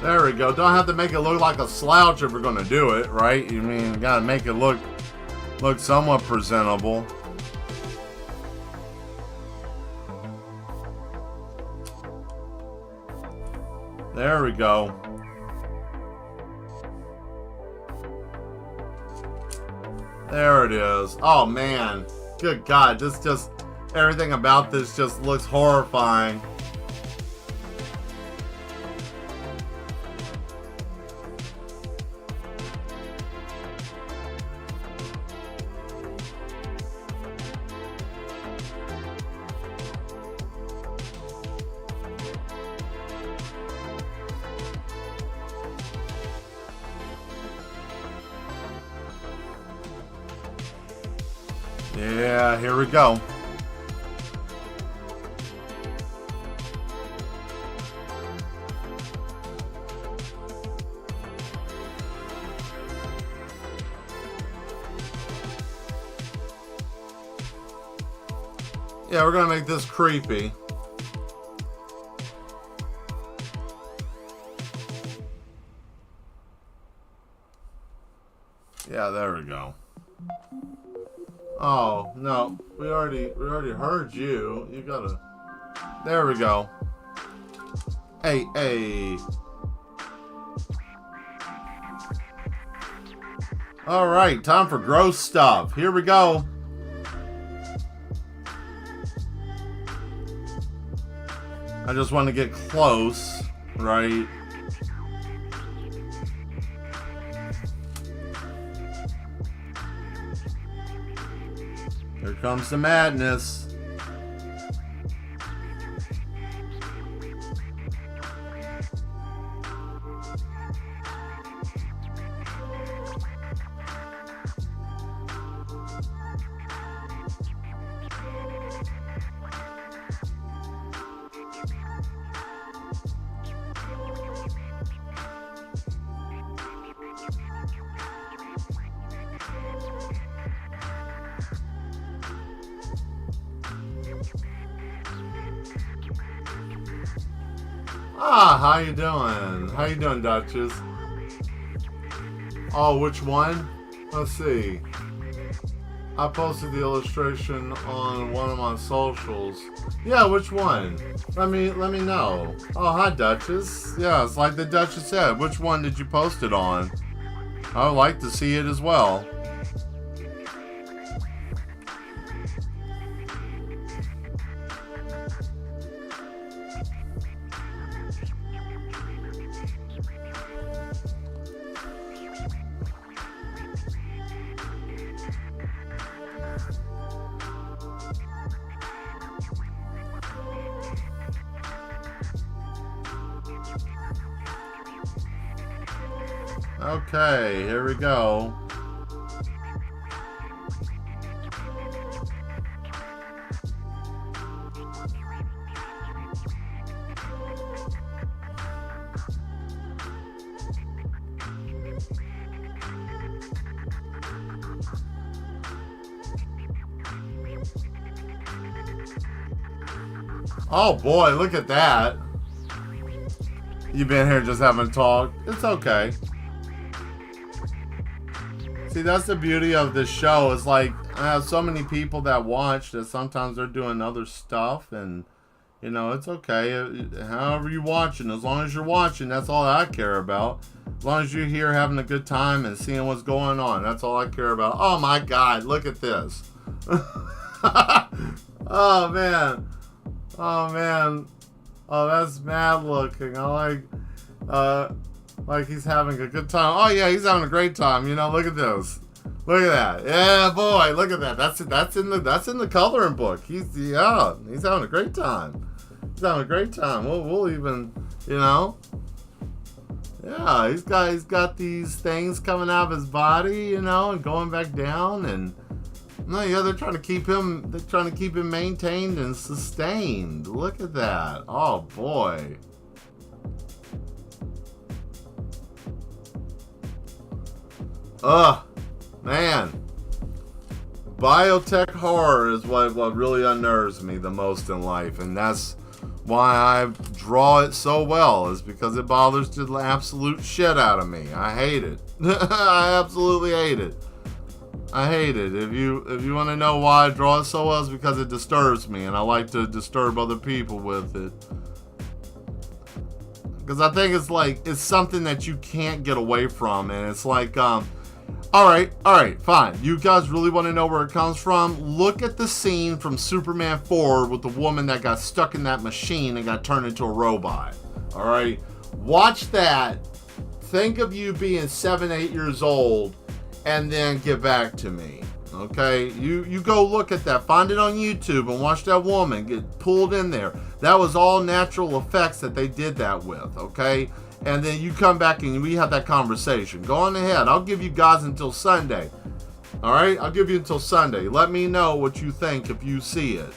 There we go. Don't have to make it look like a slouch if we're going to do it, right? You mean, you got to make it look somewhat presentable. There we go. There it is. Oh man. Good God. Everything about this just looks horrifying. Yeah, here we go. Yeah, we're gonna make this creepy. Yeah, there we go. Oh, no. We already heard you. You gotta... There we go. Hey, hey. Alright, time for gross stuff. Here we go. I just want to get close, right? Here comes the madness. Ah, how you doing? How you doing, Duchess? Oh, which one? Let's see. I posted the illustration on one of my socials. Yeah, which one? Let me know. Oh, hi, Duchess. Yeah, it's like the Duchess said. Which one did you post it on? I would like to see it as well. Okay, here we go. Oh boy, look at that. You've been here just having a talk. It's okay. See, that's the beauty of this show. It's like I have so many people that watch that sometimes they're doing other stuff, and you know, it's okay. However you're watching, as long as you're watching, that's all I care about. As long as you're here having a good time and seeing what's going on, that's all I care about. Oh my God, look at this. Oh man. Oh man. Oh, that's mad looking. I like he's having a good time. Oh yeah, he's having a great time. You know, look at this. Look at that. Yeah, boy, look at that. That's in the coloring book. He's having a great time. He's having a great time. We'll even, you know. Yeah, he's got these things coming out of his body, you know, and going back down, and no, yeah, they're trying to keep him maintained and sustained. Look at that. Oh boy. Ugh, man. Biotech horror is what really unnerves me the most in life, and that's why I draw it so well, is because it bothers the absolute shit out of me. I hate it. I absolutely hate it. I hate it. If you want to know why I draw it so well, it's because it disturbs me, and I like to disturb other people with it. Because I think it's something that you can't get away from, and it's like, all right, fine. You guys really want to know where it comes from? Look at the scene from Superman 4 with the woman that got stuck in that machine and got turned into a robot. All right, watch that. Think of you being 7, 8 years old, and then get back to me. Okay, you go look at that. Find it on YouTube and watch that woman get pulled in there. That was all natural effects that they did that with. Okay. And then you come back and we have that conversation. Go on ahead. I'll give you guys until Sunday. All right? I'll give you until Sunday. Let me know what you think if you see it.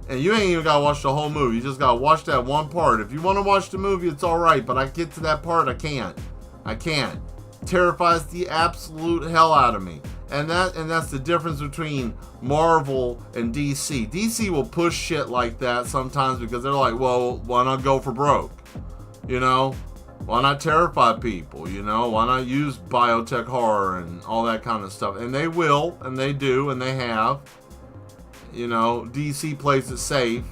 And you ain't even got to watch the whole movie. You just got to watch that one part. If you want to watch the movie, it's all right. But I get to that part, I can't. It terrifies the absolute hell out of me. And that's the difference between Marvel and DC. DC will push shit like that sometimes because they're like, well, why not go for broke? You know? Why not terrify people, you know? Why not use biotech horror and all that kind of stuff? And they will, and they do, and they have. You know, DC plays it safe.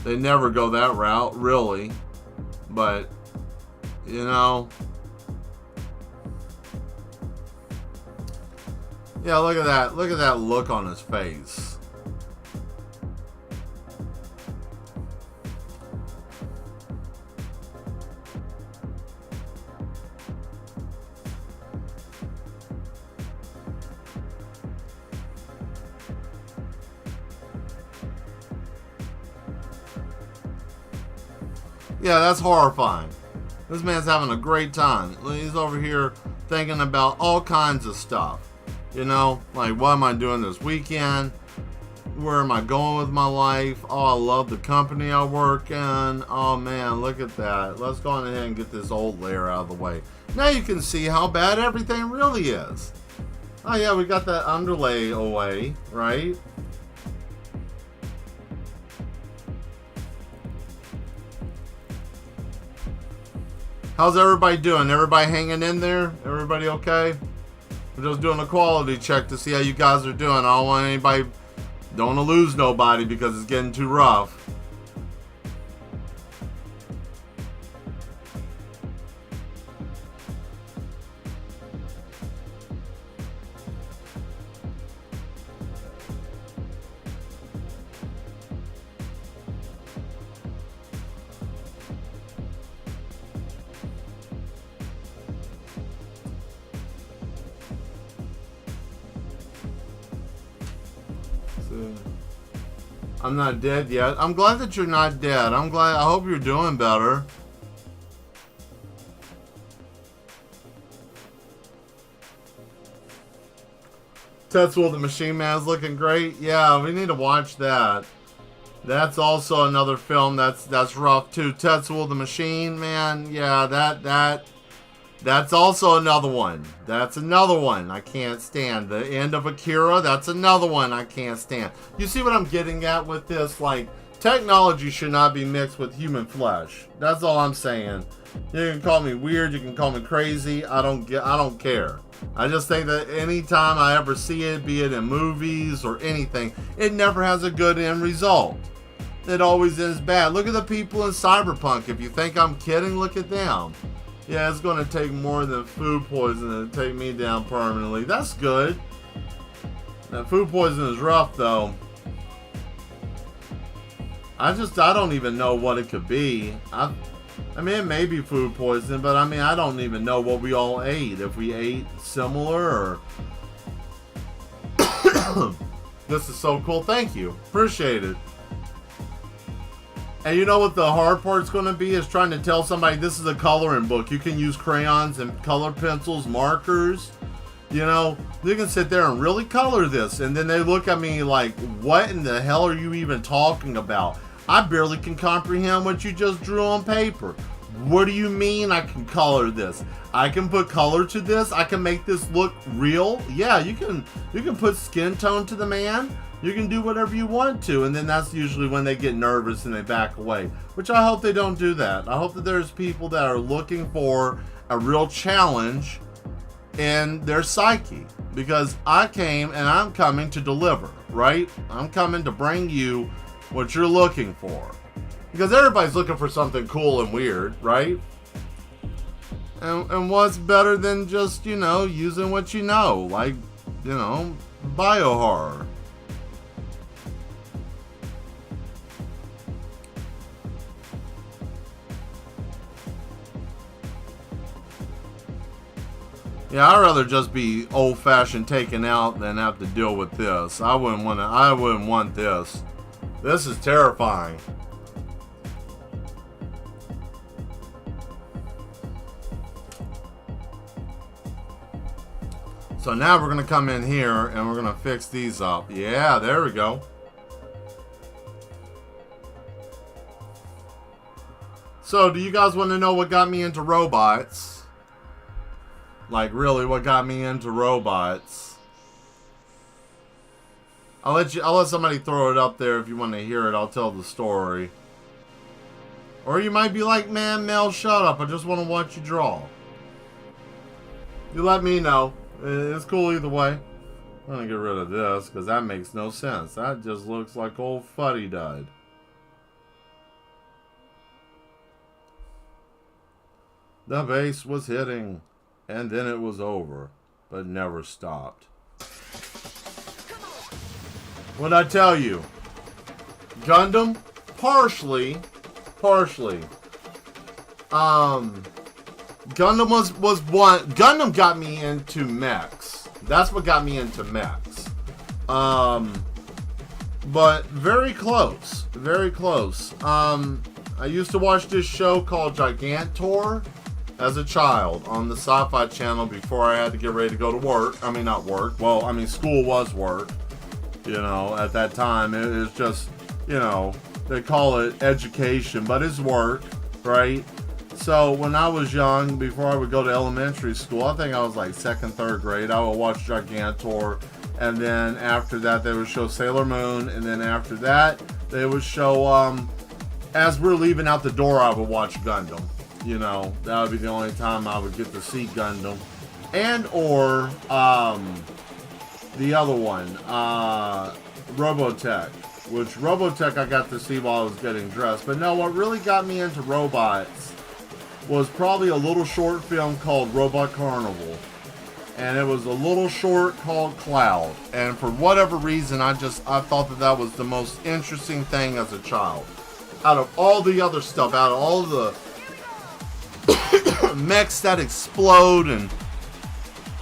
They never go that route, really. But, you know. Yeah, look at that. Look at that look on his face. Yeah, that's horrifying. This man's having a great time. He's over here thinking about all kinds of stuff. You know, like, what am I doing this weekend? Where am I going with my life? Oh, I love the company I work in. Oh, man, look at that. Let's go on ahead and get this old layer out of the way. Now you can see how bad everything really is. Oh, yeah, we got that underlay away, right? How's everybody doing? Everybody hanging in there? Everybody okay? We're just doing a quality check to see how you guys are doing. I don't want anybody, don't want to lose nobody because it's getting too rough. I'm not dead yet. I'm glad that you're not dead. I'm glad. I hope you're doing better. Tetsuo the Machine Man is looking great. Yeah, we need to watch that. That's also another film that's rough too. Tetsuo the Machine Man. Yeah, that's also another one. That's another one I can't stand. The end of Akira, that's another one I can't stand. You see what I'm getting at with this? Like, technology should not be mixed with human flesh. That's all I'm saying. You can call me weird, you can call me crazy. I don't care. I just think that anytime I ever see it, be it in movies or anything, it never has a good end result. It always ends bad. Look at the people in Cyberpunk. If you think I'm kidding, look at them. Yeah, it's going to take more than food poisoning to take me down permanently. That's good. Now, food poisoning is rough, though. I don't even know what it could be. I mean, it may be food poisoning, but I mean, I don't even know what we all ate. If we ate similar or... This is so cool. Thank you. Appreciate it. And you know what the hard part's going to be is trying to tell somebody this is a coloring book. You can use crayons and color pencils, markers. You know, you can sit there and really color this. And then they look at me like, what in the hell are you even talking about? I barely can comprehend what you just drew on paper. What do you mean I can color this? I can put color to this? I can make this look real? Yeah, you can put skin tone to the man. You can do whatever you want to. And then that's usually when they get nervous and they back away. Which I hope they don't do that. I hope that there's people that are looking for a real challenge in their psyche. Because I came and I'm coming to deliver, right? I'm coming to bring you what you're looking for. Because everybody's looking for something cool and weird, right? And what's better than just, you know, using what you know? Like, you know, biohorror. Yeah, I'd rather just be old-fashioned taken out than have to deal with this. I wouldn't want this. This is terrifying. So now we're going to come in here and we're going to fix these up. Yeah, there we go. So, do you guys want to know what got me into robots? Like, really, what got me into robots? I'll let somebody throw it up there if you want to hear it. I'll tell the story. Or you might be like, man, Mel, shut up. I just want to watch you draw. You let me know. It's cool either way. I'm going to get rid of this because that makes no sense. That just looks like old fuddy-dud. The bass was hitting, and then it was over, but never stopped. What'd I tell you? Gundam? Partially. Gundam was one. Gundam got me into mechs. That's what got me into mechs. But very close. Very close. I used to watch this show called Gigantor as a child on the Sci-Fi Channel before I had to get ready to go to work. I mean, not work. Well, I mean, school was work. You know, at that time, it was just, you know, they call it education, but it's work, right? So when I was young, before I would go to elementary school, I think I was like 2nd, 3rd grade, I would watch Gigantor. And then after that, they would show Sailor Moon. And then after that, they would show, as we're leaving out the door, I would watch Gundam. You know, that would be the only time I would get to see Gundam. And or, the other one, Robotech, which Robotech I got to see while I was getting dressed. But no, what really got me into robots was probably a little short film called Robot Carnival. And it was a little short called Cloud. And for whatever reason, I thought that was the most interesting thing as a child. Out of all the other stuff, out of all the mechs that explode and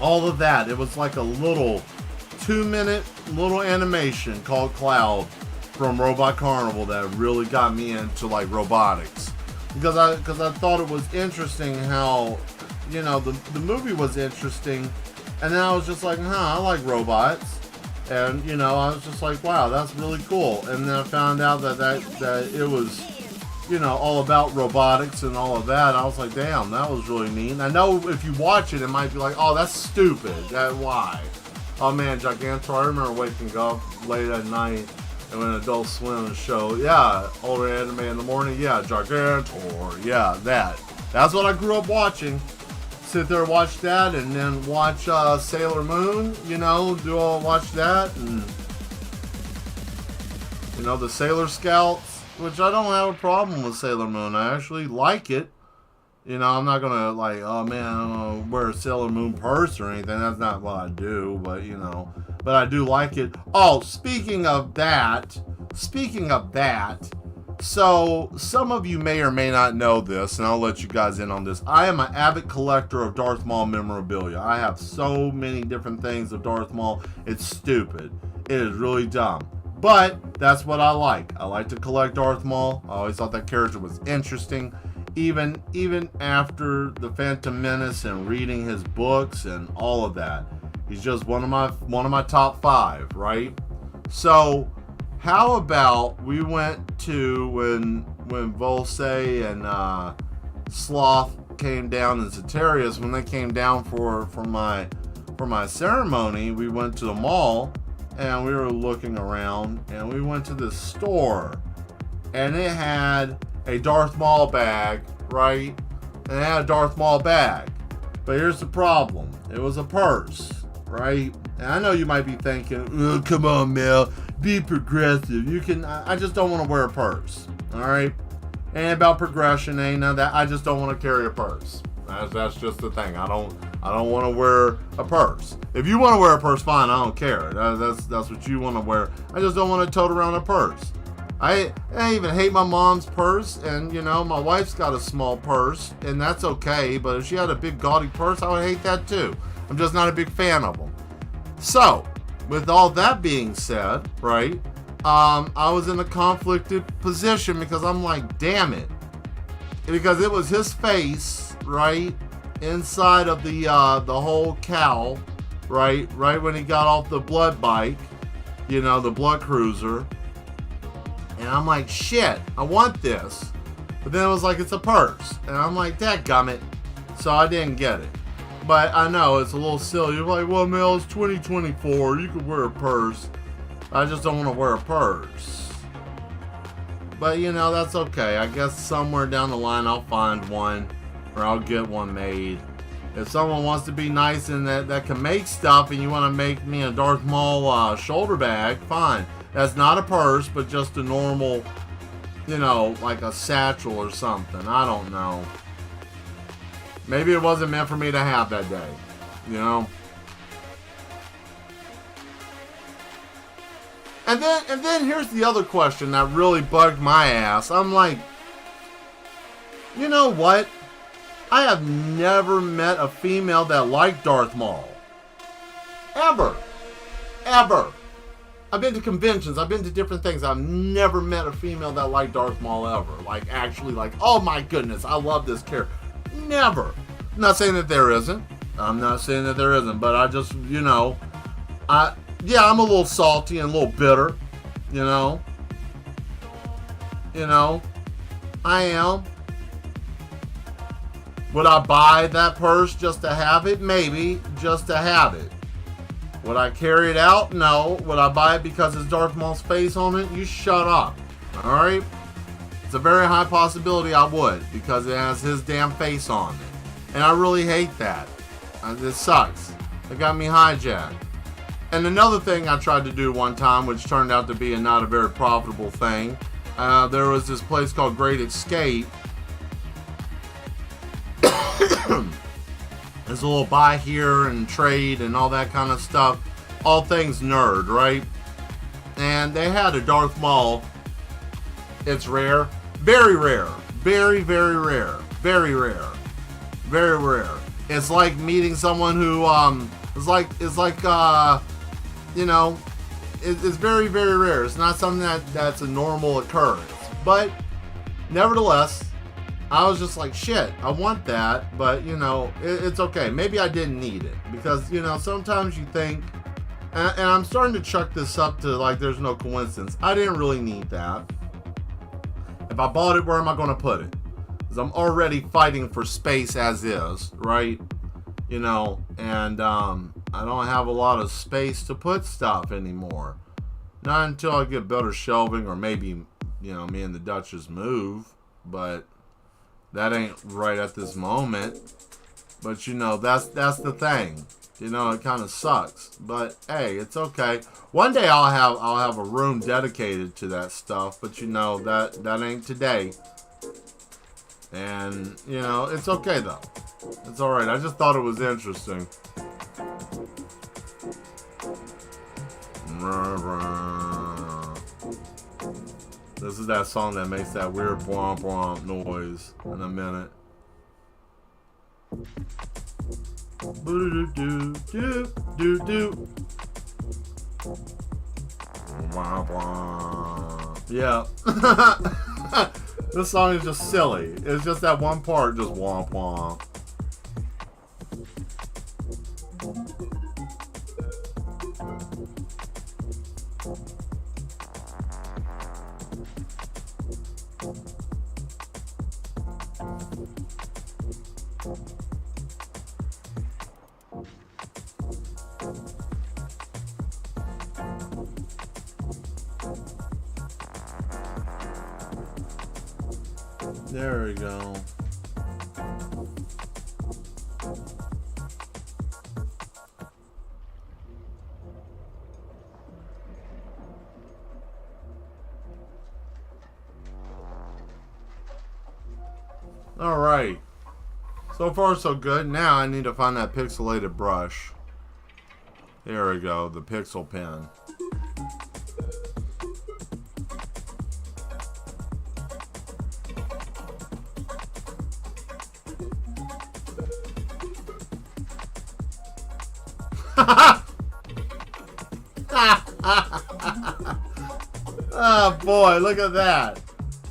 all of that, it was like a little 2-minute little animation called Cloud from Robot Carnival that really got me into like robotics, because I thought it was interesting how, you know, the movie was interesting, and then I was just like, I like robots. And, you know, I was just like, wow, that's really cool. And then I found out that it was, you know, all about robotics and all of that. I was like, damn, that was really neat. And I know if you watch it, it might be like, oh, that's stupid. Why? Oh, man, Gigantor. I remember waking up late at night and when Adult Swim show, yeah, older anime in the morning, yeah, Gigantor, yeah, that. That's what I grew up watching. Sit there, watch that, and then watch Sailor Moon, you know, watch that, and, you know, the Sailor Scouts, which I don't have a problem with Sailor Moon. I actually like it. You know, I'm not gonna like, oh man, I'm gonna wear a Sailor Moon purse or anything. That's not what I do, but you know, but I do like it. Oh, speaking of that, so some of you may or may not know this, and I'll let you guys in on this. I am an avid collector of Darth Maul memorabilia. I have so many different things of Darth Maul. It's stupid. It is really dumb. But that's what I like. I like to collect Darth Maul. I always thought that character was interesting. Even after the Phantom Menace and reading his books and all of that, he's just one of my top 5, right? So how about we went to when Volsei and Sloth came down, and Ceterius, when they came down for my ceremony, we went to the mall and we were looking around and we went to this store and it had a Darth Maul bag, right? And it had a Darth Maul bag. But here's the problem. It was a purse, right? And I know you might be thinking, oh, come on, Mel, be progressive. I just don't want to wear a purse, all right? Ain't about progression, ain't none of that. I just don't want to carry a purse. That's just the thing. I don't want to wear a purse. If you want to wear a purse, fine. I don't care. That's what you want to wear. I just don't want to tote around a purse. I even hate my mom's purse, and you know, my wife's got a small purse, and that's okay, but if she had a big gaudy purse, I would hate that too. I'm just not a big fan of them. So, with all that being said, right, I was in a conflicted position because I'm like, damn it. Because it was his face, right, inside of the whole cowl, right when he got off the blood bike, you know, the blood cruiser. And I'm like, shit, I want this. But then it was like, it's a purse. And I'm like, dadgummit. So I didn't get it. But I know, it's a little silly. You're like, well, Mel, it's 2024. You could wear a purse. I just don't want to wear a purse. But, you know, that's okay. I guess somewhere down the line I'll find one. Or I'll get one made. If someone wants to be nice and that can make stuff and you want to make me a Darth Maul shoulder bag, fine. That's not a purse, but just a normal, you know, like a satchel or something. I don't know. Maybe it wasn't meant for me to have that day, you know? And then here's the other question that really bugged my ass. I'm like, you know what? I have never met a female that liked Darth Maul. Ever. I've been to conventions. I've been to different things. I've never met a female that liked Darth Maul ever. Like, actually, like, oh my goodness, I love this character. Never. I'm not saying that there isn't. But I just, you know, I'm a little salty and a little bitter. You know, I am. Would I buy that purse just to have it? Maybe, just to have it. Would I carry it out? No. Would I buy it because it's Darth Maul's face on it? You shut up. Alright? It's a very high possibility I would, because it has his damn face on it. And I really hate that. It sucks. It got me hijacked. And another thing I tried to do one time, which turned out to be not a very profitable thing, there was this place called Great Escape. There's a little buy here and trade and all that kind of stuff. All things nerd, right? And they had a Darth Maul. It's rare. Very rare. Very, very rare. Very rare. Very rare. It's like meeting someone who, it's very, very rare. It's not something that's a normal occurrence. But, nevertheless, I was just like, shit, I want that, but, you know, it's okay. Maybe I didn't need it. Because, you know, sometimes you think, And I'm starting to chuck this up to like there's no coincidence. I didn't really need that. If I bought it, where am I going to put it? Because I'm already fighting for space as is, right? You know, and I don't have a lot of space to put stuff anymore. Not until I get better shelving, or maybe, you know, me and the Duchess move. But that ain't right at this moment. But you know, that's the thing. You know, it kind of sucks, but hey, it's okay. One day I'll have a room dedicated to that stuff, but you know that ain't today. And you know, it's okay though. It's all right. I just thought it was interesting. This is that song that makes that weird blomp blomp noise in a minute. Yeah. This song is just silly. It's just that one part, just womp womp. There we go. All right. So far, so good. Now I need to find that pixelated brush. There we go, the pixel pen. Oh boy, look at that.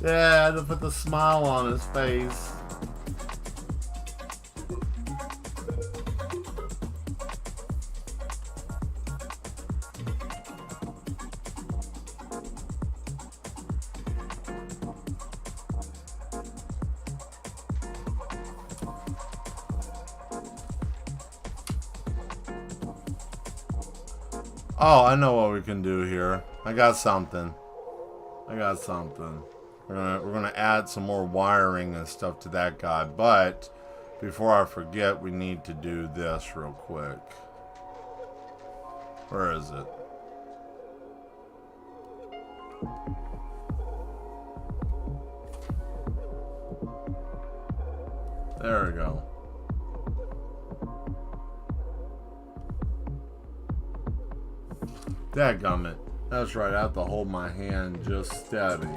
Yeah, I had to put the smile on his face. Oh, I know what we can do here. I got something. We're gonna add some more wiring and stuff to that guy, but before I forget, we need to do this real quick. Where is it? There we go. Dadgummit. That's right, I have to hold my hand just steady.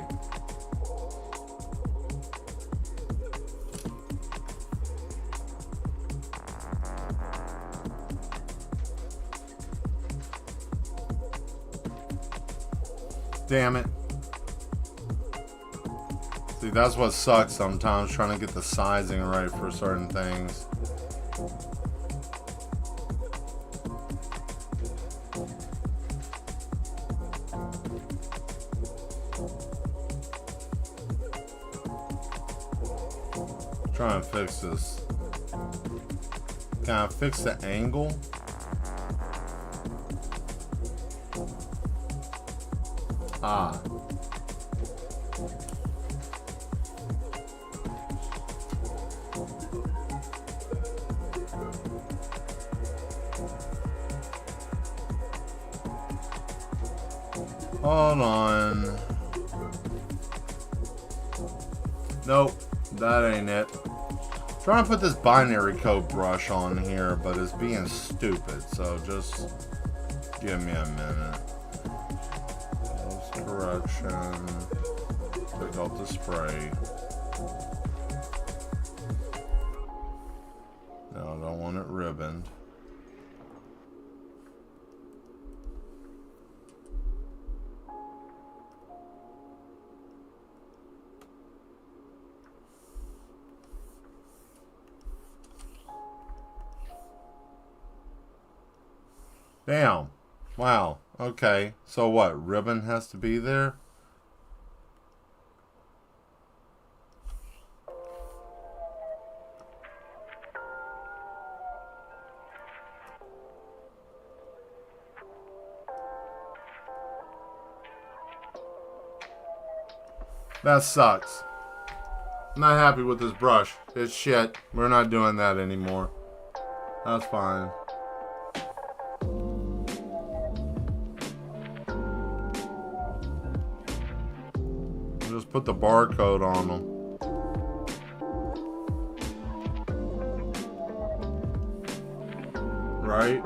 Damn it. See, that's what sucks sometimes, trying to get the sizing right for certain things. Trying to fix this. Can I fix the angle? Ah. Hold on. Nope, that ain't it. Trying to put this binary code brush on here, but it's being stupid, so just give me a minute. Post correction. Pick out the spray. No, I don't want it ribboned. Damn. Wow. Okay. So what? Ribbon has to be there? That sucks. I'm not happy with this brush. It's shit. We're not doing that anymore. That's fine. Just put the barcode on them. Right?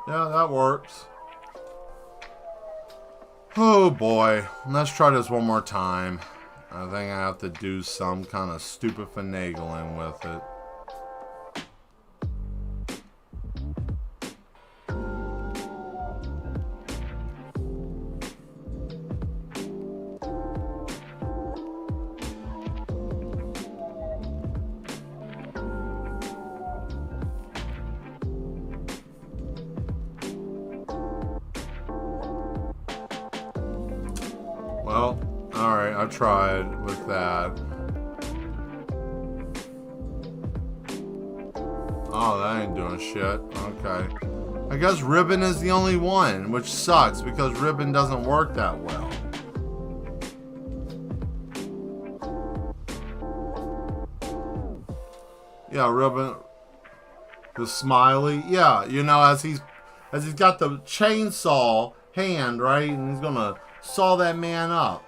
Yeah, that works. Oh boy. Let's try this one more time. I think I have to do some kind of stupid finagling with it. Well, alright, I tried with that. Oh, that ain't doing shit. Okay. I guess ribbon is the only one, which sucks because ribbon doesn't work that well. Yeah, ribbon. The smiley. Yeah, you know, as he's got the chainsaw hand, right? And he's gonna saw that man up.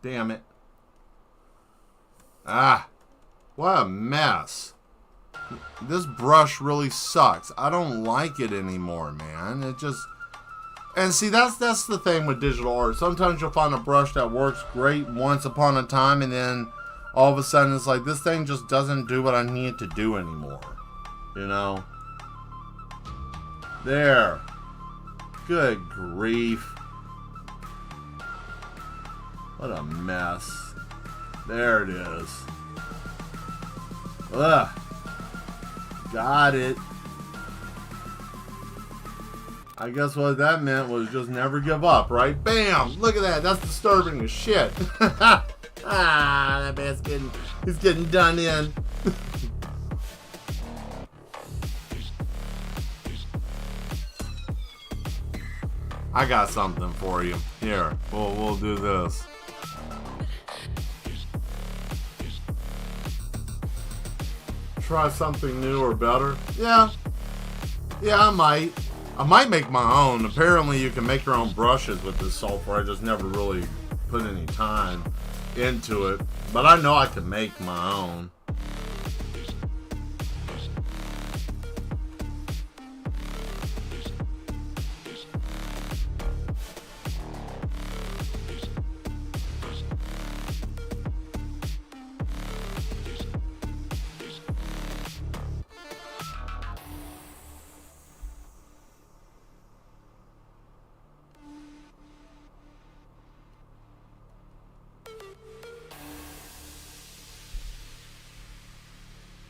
Damn it. Ah, what a mess. This brush really sucks. I don't like it anymore, man. It just... And see, that's the thing with digital art. Sometimes you'll find a brush that works great once upon a time, and then all of a sudden it's like, this thing just doesn't do what I need it to do anymore. You know? There. Good grief. What a mess. There it is. Ugh. Got it. I guess what that meant was just never give up, right? Bam! Look at that. That's disturbing as shit. That man's he's getting done in. I got something for you. Here, we'll do this. Try something new or better. Yeah, I might make my own. Apparently you can make your own brushes with this software. I just never really put any time into it. But I know I can make my own.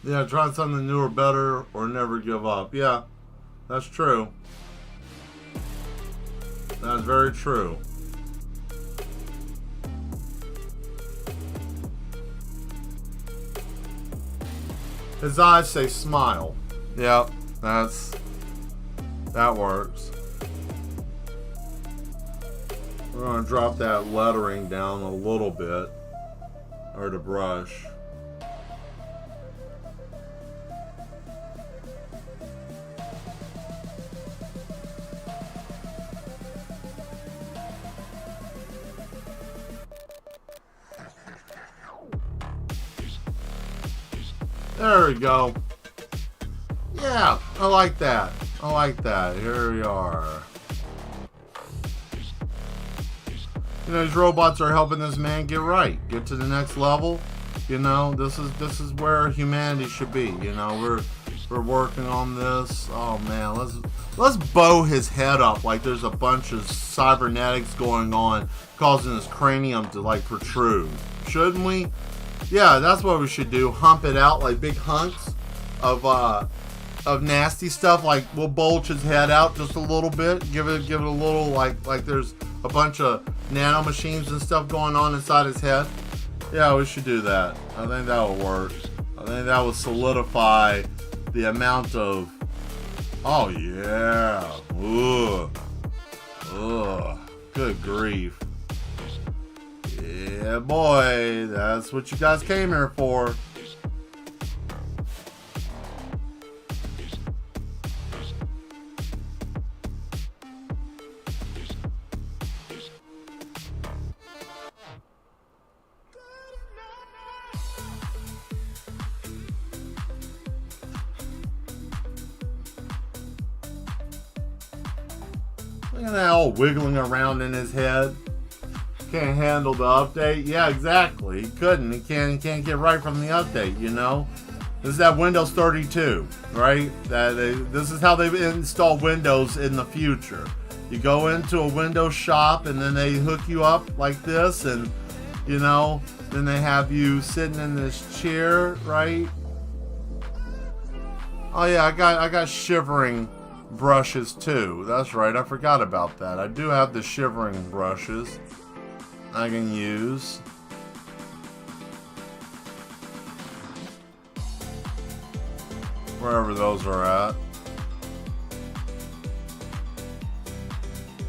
Yeah, try something new or better or never give up. Yeah, that's true. That's very true. His eyes say smile. Yep, that works. We're gonna drop that lettering down a little bit, or the brush. There we go. Yeah, I like that. I like that. Here we are. You know, these robots are helping this man get right. Get to the next level. You know, this is where humanity should be. You know, we're working on this. Oh man, let's bow his head up like there's a bunch of cybernetics going on, causing his cranium to like protrude. Shouldn't we? Yeah, that's what we should do. Hump it out like big hunks of nasty stuff. Like we'll bulge his head out just a little bit. Give it a little like there's a bunch of nano machines and stuff going on inside his head. Yeah, we should do that. I think that will work. I think that will solidify the amount of. Oh yeah. Ugh. Good grief. Yeah, boy. That's what you guys came here for. Look at that all wiggling around in his head. Can't handle the update. Yeah, exactly. He couldn't. He can't get right from the update, you know? This is that Windows 32, right? This is how they install Windows in the future. You go into a Windows shop and then they hook you up like this, and, you know, then they have you sitting in this chair, right? Oh yeah, I got shivering brushes too. That's right, I forgot about that. I do have the shivering brushes I can use. Wherever those are at.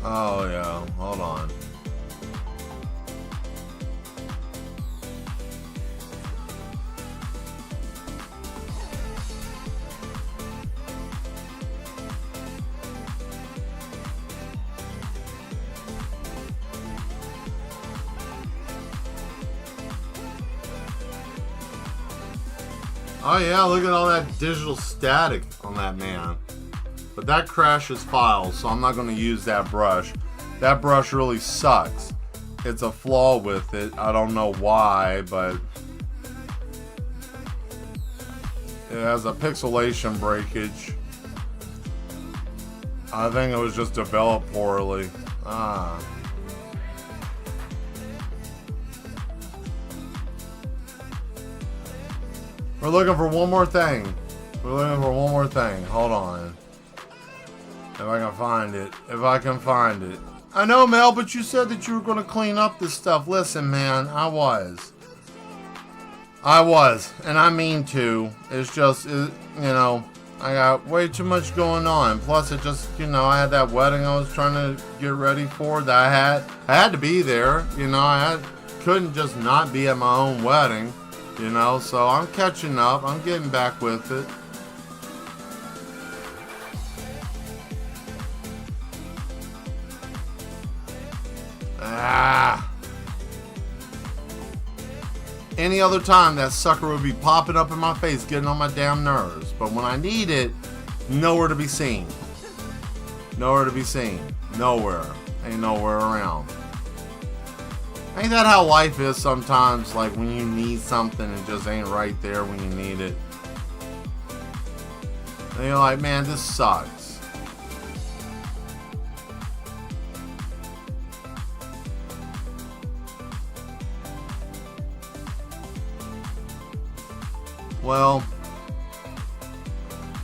Oh yeah, hold on. Oh yeah, look at all that digital static on that man. But that crashes files, so I'm not going to use that brush. That brush really sucks. It's a flaw with it. I don't know why, but it has a pixelation breakage. I think it was just developed poorly. We're looking for one more thing. Hold on. If I can find it. I know, Mel, but you said that you were going to clean up this stuff. Listen, man, I was. And I mean to. It's just, you know, I got way too much going on. Plus, it just, you know, I had that wedding I was trying to get ready for that I had to be there. You know, couldn't just not be at my own wedding. You know, so I'm catching up. I'm getting back with it. Any other time, that sucker would be popping up in my face, getting on my damn nerves. But when I need it, nowhere to be seen. Nowhere. Ain't nowhere around. Ain't that how life is sometimes? Like when you need something, it just ain't right there when you need it. And you're like, man, this sucks. Well,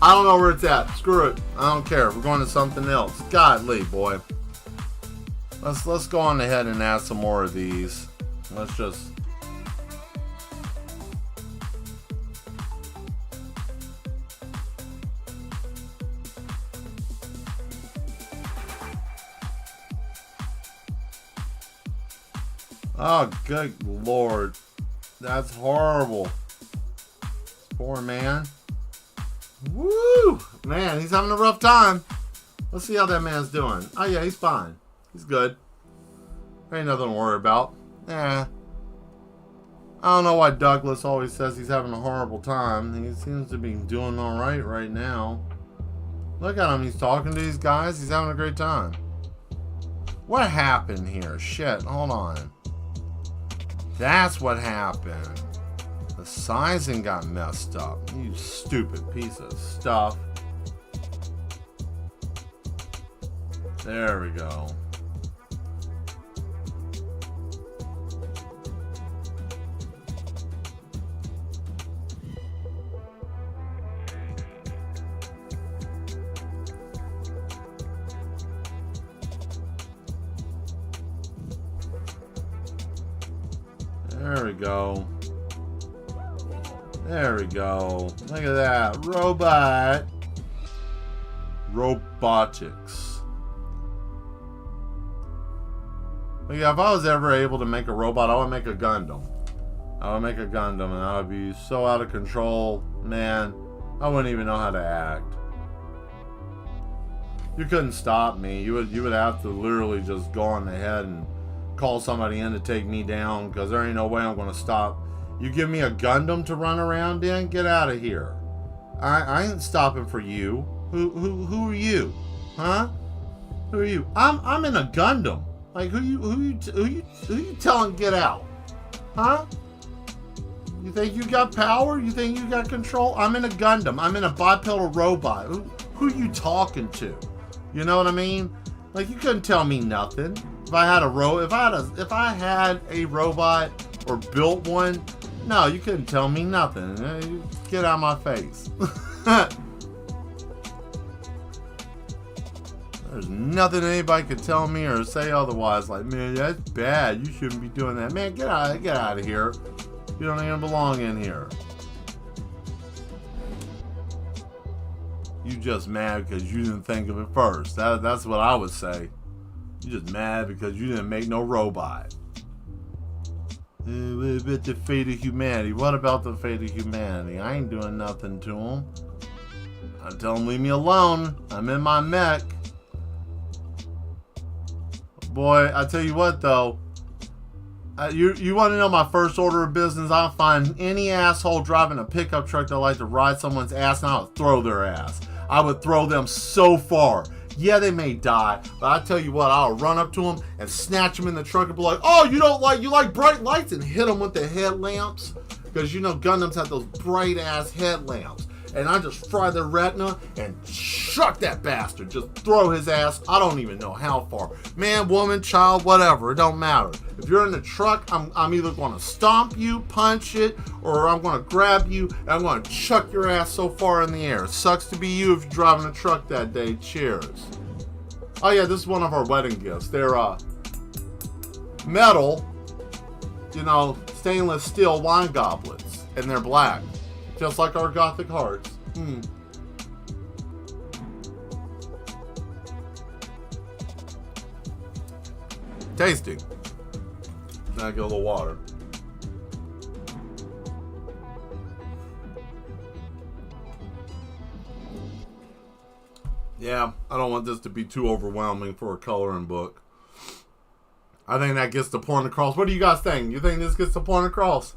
I don't know where it's at. Screw it. I don't care. We're going to something else. Godly, boy. Let's go on ahead and add some more of these. Let's just. Oh, good Lord. That's horrible. Poor man. Woo! Man, he's having a rough time. Let's see how that man's doing. Oh, yeah, he's fine. He's good. Ain't nothing to worry about. I don't know why Douglas always says he's having a horrible time. He seems to be doing alright right now. Look at him. He's talking to these guys. He's having a great time. What happened here? Shit. Hold on. That's what happened. The sizing got messed up. You stupid piece of stuff. There we go. There we go. There we go. Look at that. Robot. Robotics. But yeah, if I was ever able to make a robot, I would make a Gundam. I would make a Gundam and I would be so out of control. Man, I wouldn't even know how to act. You couldn't stop me. You would have to literally just go on ahead and call somebody in to take me down, because there ain't no way I'm gonna stop. You give me a Gundam to run around in? Get out of here. I ain't stopping for you. Who are you? Huh? Who are you? I'm in a Gundam. Like who you telling get out? Huh? You think you got power? You think you got control? I'm in a Gundam. I'm in a bipedal robot. Who you talking to? You know what I mean? Like you couldn't tell me nothing. If I had a robot or built one, no, you couldn't tell me nothing. Get out of my face. There's nothing anybody could tell me or say otherwise. Like, man, that's bad. You shouldn't be doing that. Man, get out of here. You don't even belong in here. You just mad because you didn't think of it first. That's what I would say. You just mad because you didn't make no robot. What about the fate of humanity? What about the fate of humanity? I ain't doing nothing to them. I tell them leave me alone. I'm in my mech. Boy, I tell you what though. You want to know my first order of business? I'll find any asshole driving a pickup truck that like to ride someone's ass, and I'll throw their ass. I would throw them so far. Yeah, they may die, but I tell you what, I'll run up to them and snatch them in the trunk and be like, "Oh, you like bright lights?" and hit them with the headlamps, because you know Gundams have those bright ass headlamps. And I just fry the retina and chuck that bastard. Just throw his ass, I don't even know how far. Man, woman, child, whatever, it don't matter. If you're in the truck, I'm either going to stomp you, punch it, or I'm going to grab you and I'm going to chuck your ass so far in the air. It sucks to be you if you're driving a truck that day. Cheers. Oh yeah, this is one of our wedding gifts. They're metal, stainless steel wine goblets, and they're black. Just like our Gothic hearts. Tasty. Now I get a little water. Yeah, I don't want this to be too overwhelming for a coloring book. I think that gets the point across. What do you guys think? You think this gets the point across?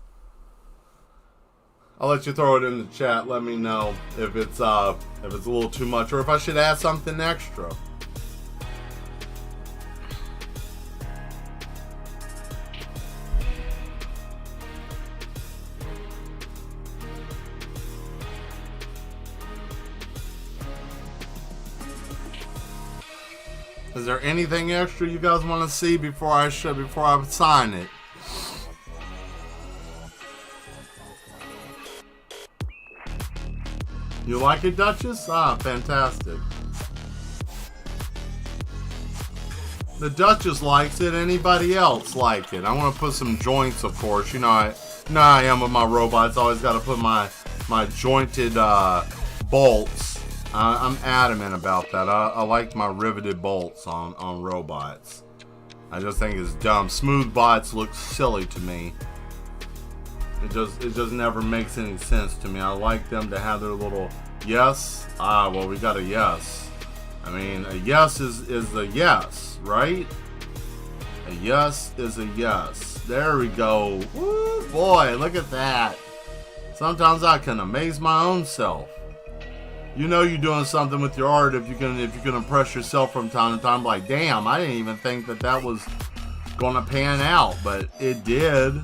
I'll let you throw it in the chat. Let me know if it's a little too much, or if I should add something extra. Is there anything extra you guys want to see before I sign it? You like it, Duchess? Ah, fantastic. The Duchess likes it. Anybody else like it? I want to put some joints, of course. You know I am with my robots. Always got to put my jointed bolts. I'm adamant about that. I like my riveted bolts on robots. I just think it's dumb. Smooth bots look silly to me. It just never makes any sense to me. I like them to have their little yes. Well, we got a yes. I mean, a yes is a yes, right? A yes is a yes. There we go. Woo, boy, look at that. Sometimes I can amaze my own self. You know you're doing something with your art if you can impress yourself from time to time. Like, damn, I didn't even think that was gonna pan out, but it did.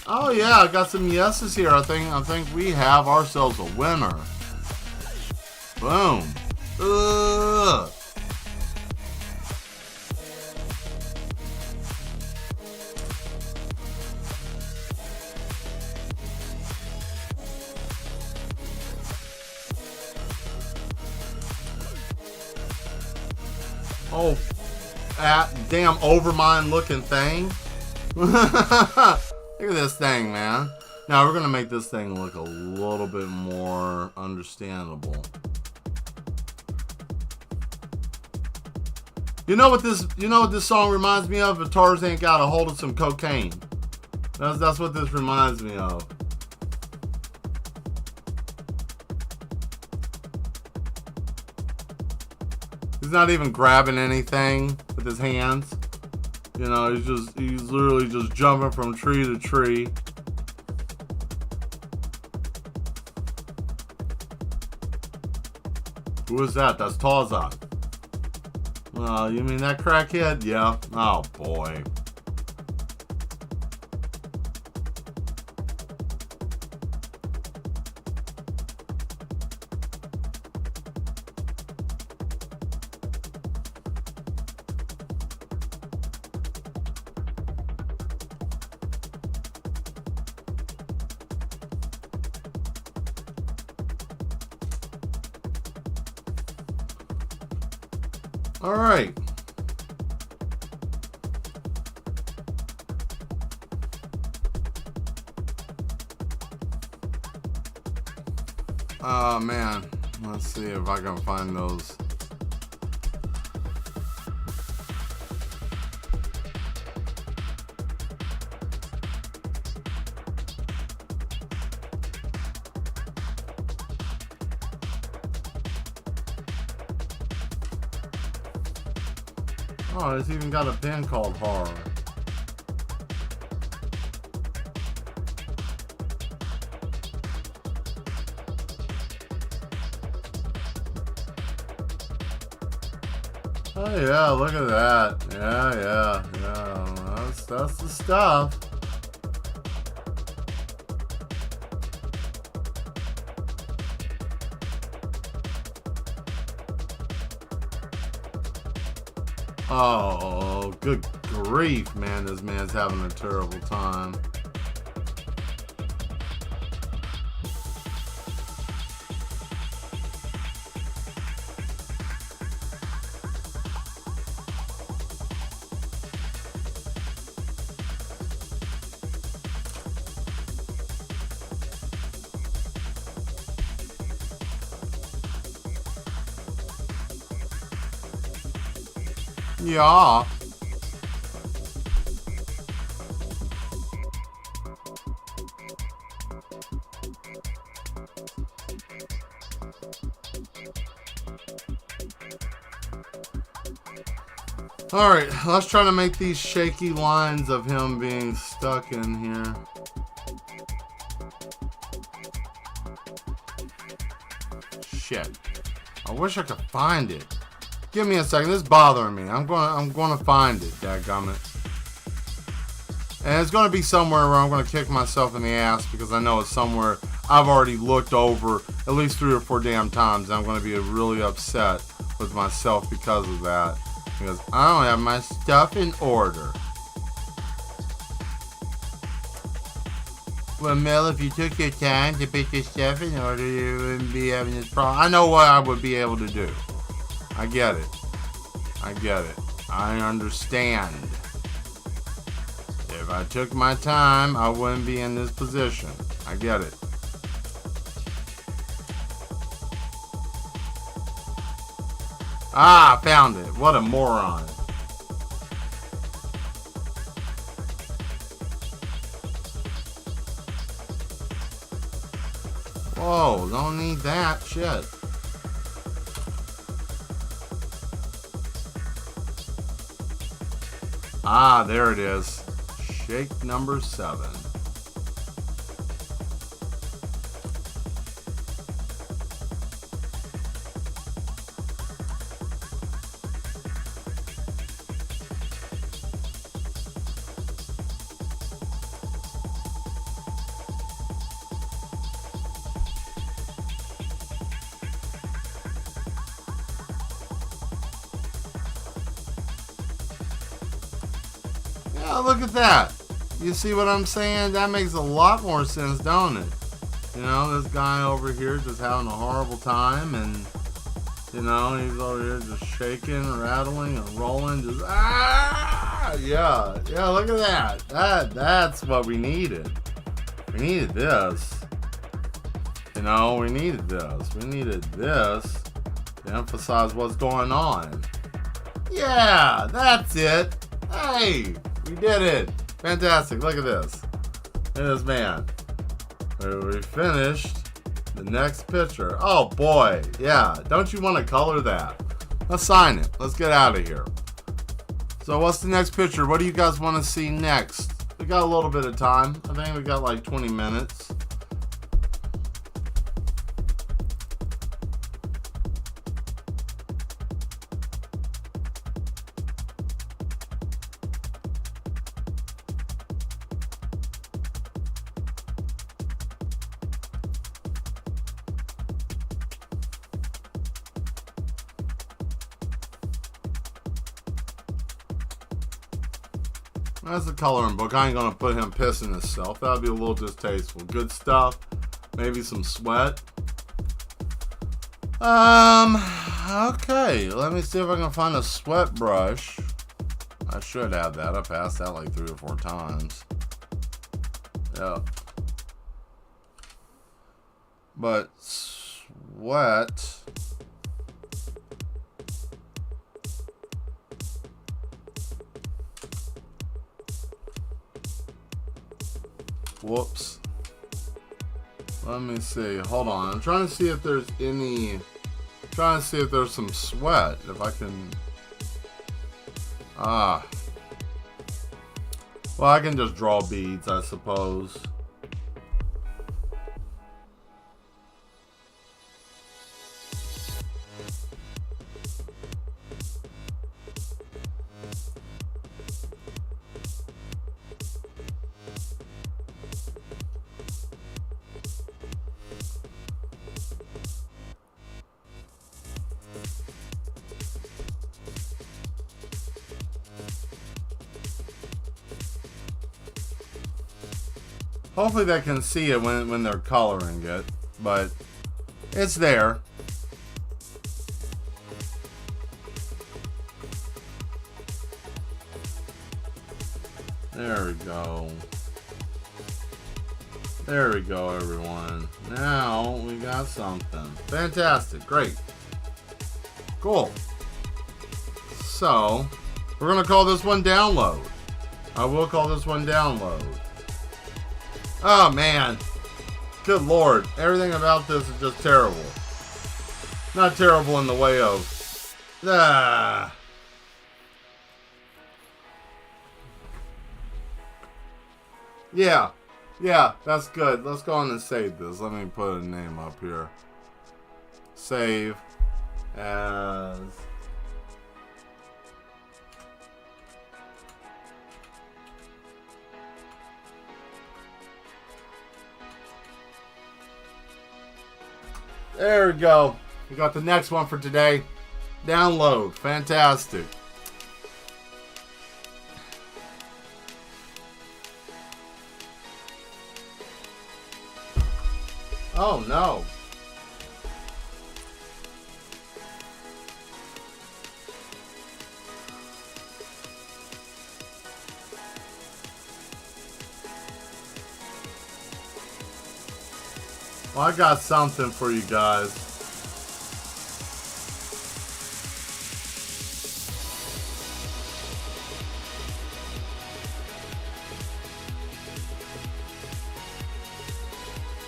Oh yeah, I got some yeses here. I think we have ourselves a winner. Boom. Ugh. Oh, that damn overmind looking thing. Look at this thing, man. Now we're gonna make this thing look a little bit more understandable. You know what this song reminds me of? If Tarzan got a hold of some cocaine. That's what this reminds me of. He's not even grabbing anything with his hands. You know, he's literally just jumping from tree to tree. Who is that? That's Tarzan. You mean that crackhead? Yeah. Oh boy. All right. Oh man, let's see if I can find those. Oh, it's even got a pen called horror. Oh yeah, look at that. Yeah. That's the stuff. Oh, good grief, man. This man's having a terrible time. Yeah. Alright, let's try to make these shaky lines of him being stuck in here. Shit. I wish I could find it. Give me a second. This is bothering me. I'm gonna find it, dadgummit. And it's gonna be somewhere where I'm gonna kick myself in the ass because I know it's somewhere I've already looked over at least 3 or 4 damn times. And I'm gonna be really upset with myself because of that. Because I don't have my stuff in order. Well, Mel, if you took your time to put your stuff in order, you wouldn't be having this problem. I know what I would be able to do. I get it. I understand. If I took my time, I wouldn't be in this position. I get it. Ah, found it. What a moron. Whoa, don't need that shit. Ah, there it is. Shake number 7. Yeah, look at that. You see what I'm saying? That makes a lot more sense, don't it? You know, this guy over here just having a horrible time, and you know, he's over here just shaking, rattling, and rolling, just yeah, look at that. That's what we needed. We needed this. You know, we needed this. We needed this to emphasize what's going on. Yeah, that's it. Hey, we did it. Fantastic. Look at this. Look at this man. We finished the next picture. Oh boy. Yeah. Don't you want to color that? Let's sign it. Let's get out of here. So what's the next picture? What do you guys want to see next? We got a little bit of time. I think we got like 20 minutes. That's a coloring book. I ain't gonna put him pissing himself. That'd be a little distasteful. Good stuff. Maybe some sweat. Okay. Let me see if I can find a sweat brush. I should have that. I passed that like 3 or 4 times. Yeah. But sweat. Whoops. Let me see. Hold on. I'm trying to see if there's any. Trying to see if there's some sweat. If I can. Well, I can just draw beads, I suppose. Hopefully they can see it when they're coloring it, but it's there. There we go. There we go, everyone. Now we got something. Fantastic. Great. Cool. So, we're going to call this one download. I will call this one download. Oh, man. Good Lord. Everything about this is just terrible. Not terrible in the way of... Yeah. Yeah, that's good. Let's go on and save this. Let me put a name up here. Save as... There we go. We got the next one for today. Download. Fantastic. Oh no. Well, I got something for you guys.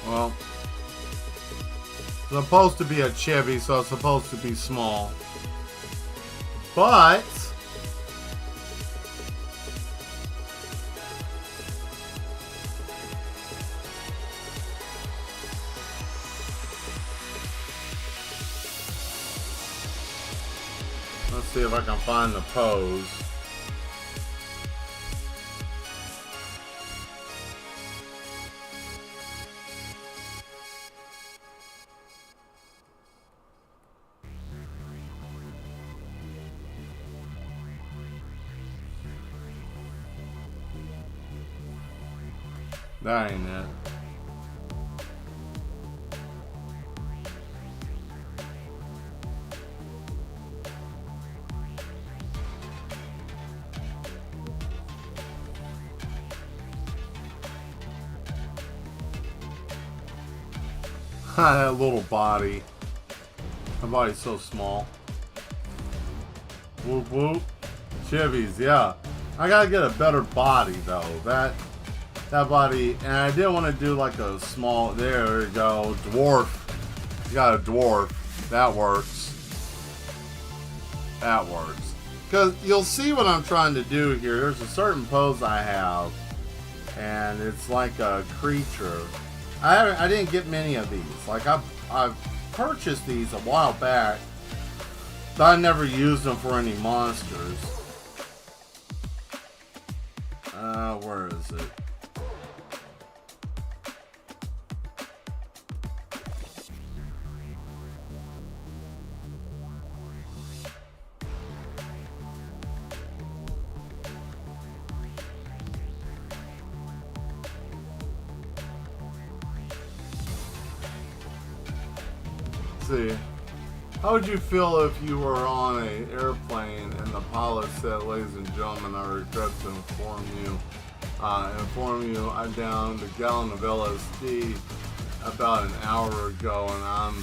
Well, it's supposed to be a chibi, so it's supposed to be small. But let's see if I can find the pose. That ain't it. That little body. My body's so small. Whoop whoop. Chivvies, yeah. I gotta get a better body though. That body, and I didn't want to do like a small. There we go, dwarf. You got a dwarf. That works. That works. Cause you'll see what I'm trying to do here. There's a certain pose I have, and it's like a creature. I didn't get many of these. Like I've purchased these a while back, but I never used them for any monsters. Where is it? See, how would you feel if you were on an airplane and the pilot said, "Ladies and gentlemen, I regret to inform you I downed a gallon of LSD about an hour ago and I'm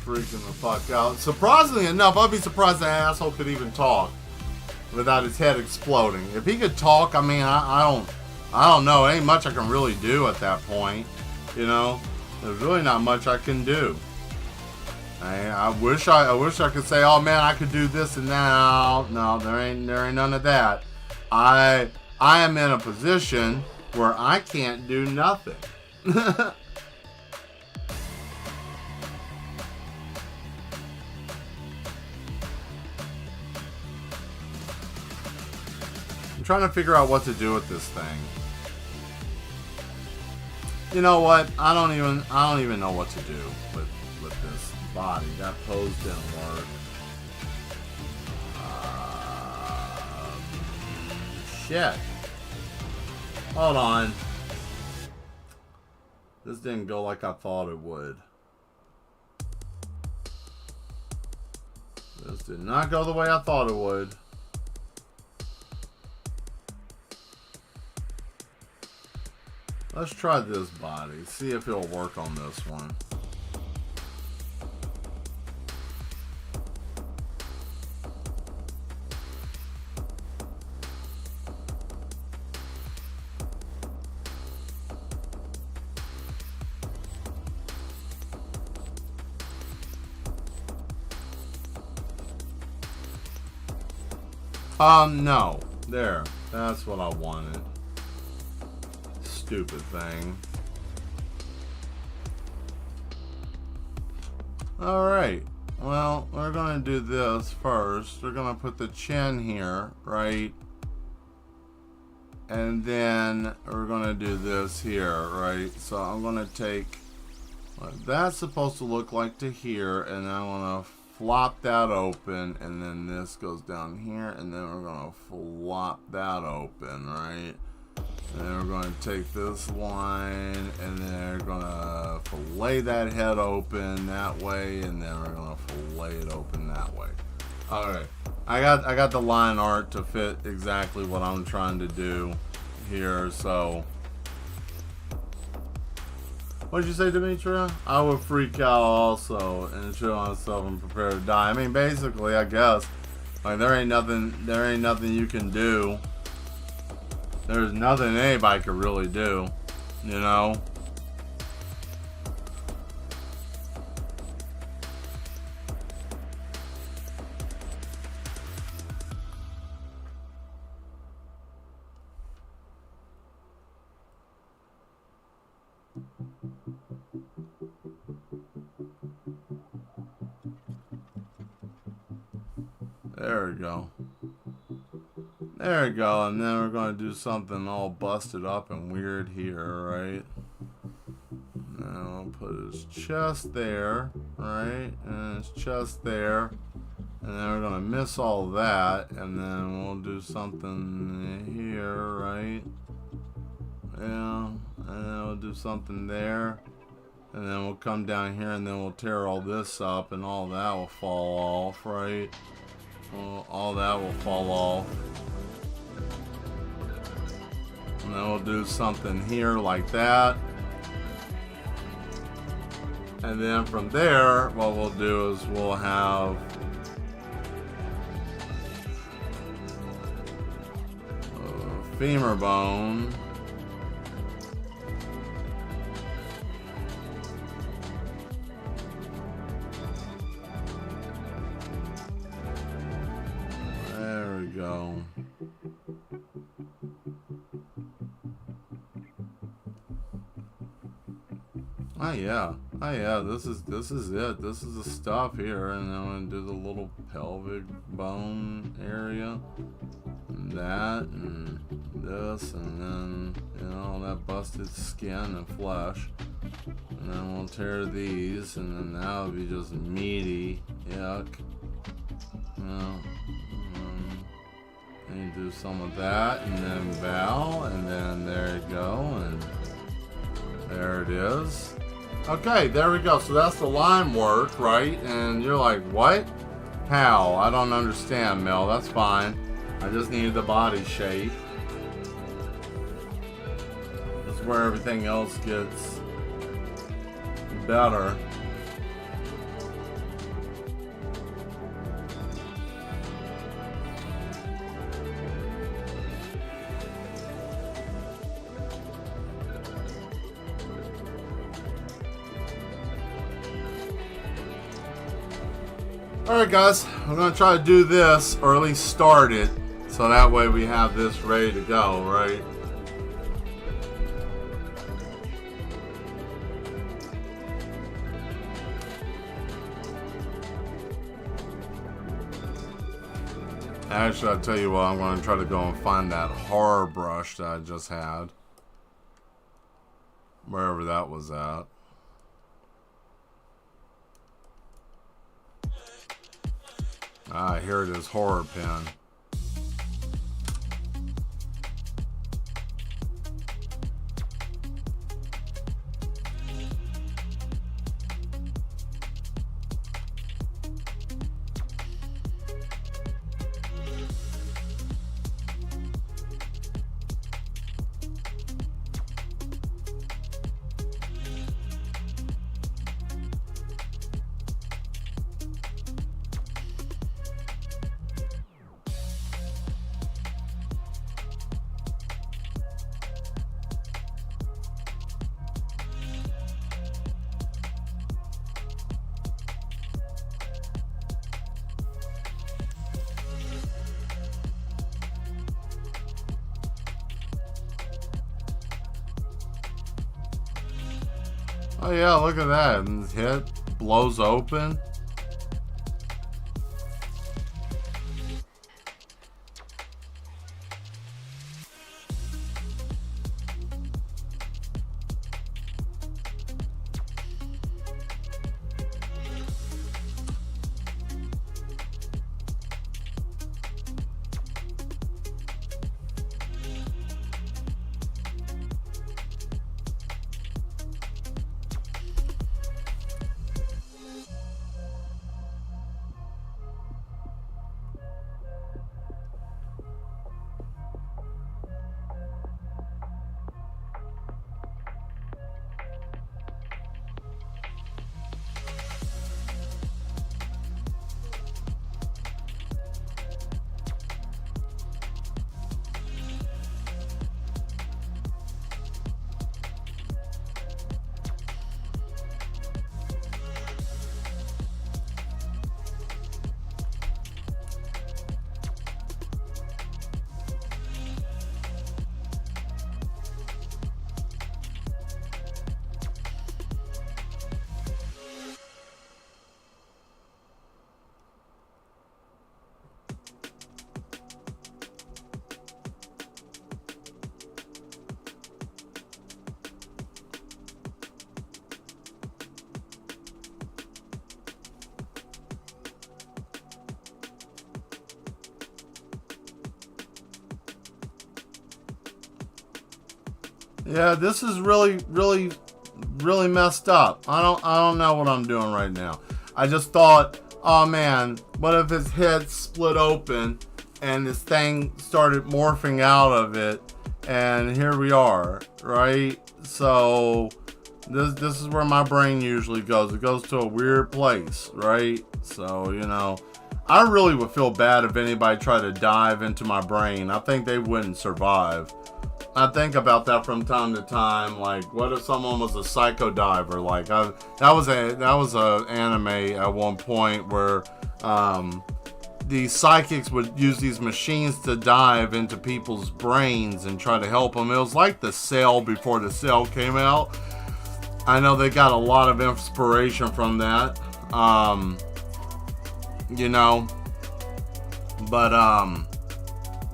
freaking the fuck out." Surprisingly enough, I'd be surprised that asshole could even talk without his head exploding. If he could talk, I mean, I don't know. Ain't much I can really do at that point. You know, there's really not much I can do. I wish I could say, "Oh man, I could do this and that." No, there ain't none of that. I am in a position where I can't do nothing. I'm trying to figure out what to do with this thing. You know what? I don't even know what to do with this body. That pose didn't work. Shit. Hold on. This didn't go like I thought it would. This did not go the way I thought it would. Let's try this body. See if it'll work on this one. No. There. That's what I wanted. Stupid thing. Alright. Well, we're gonna do this first. We're gonna put the chin here, right? And then we're gonna do this here, right? So I'm gonna take what that's supposed to look like to here, and I'm gonna flop that open, and then this goes down here, and then we're gonna flop that open, right? And then we're going to take this line, and then we're going to fillet that head open that way, and then we're going to fillet it open that way. Alright, I got the line art to fit exactly what I'm trying to do here, so. What'd you say, Demetria? I would freak out also and show myself and prepare to die. I mean, basically, I guess, like there ain't nothing you can do. There's nothing anybody could really do, you know? There we go. There we go, and then we're going to do something all busted up and weird here, right? Now we'll put his chest there, right? And his chest there. And then we're going to miss all that, and then we'll do something here, right? Yeah, and then do something there. And then we'll come down here and then we'll tear all this up and all that will fall off, right? Well, all that will fall off. And then we'll do something here like that. And then from there, what we'll do is we'll have a femur bone. There we go. Oh yeah, this is it. This is the stuff here, and then I'm gonna do the little pelvic bone area, and that, and this, and then, you know, that busted skin and flesh, and then we'll tear these, and then that'll be just meaty, yuck, you know, and you do some of that, and then bow, and then there you go, and there it is. Okay, there we go. So that's the line work, right? And you're like, what? How? I don't understand, Mel. That's fine. I just needed the body shape. That's where everything else gets better. Alright guys, I'm going to try to do this, or at least start it, so that way we have this ready to go, right? Actually, I'll tell you what, I'm going to try to go and find that horror brush that I just had. Wherever that was at. Ah, here it is, horror pen. Oh yeah, look at that. And his head blows open. Yeah, this is really messed up. I don't know what I'm doing right now. I just thought, oh man, what if his head split open and this thing started morphing out of it, and here we are, right? So this is where my brain usually goes. It goes to a weird place, right? So, I really would feel bad if anybody tried to dive into my brain. I think they wouldn't survive. I think about that from time to time. Like, what if someone was a psycho diver? Like, that was a anime at one point where these psychics would use these machines to dive into people's brains and try to help them. It was like The Cell before The Cell came out. I know they got a lot of inspiration from that. But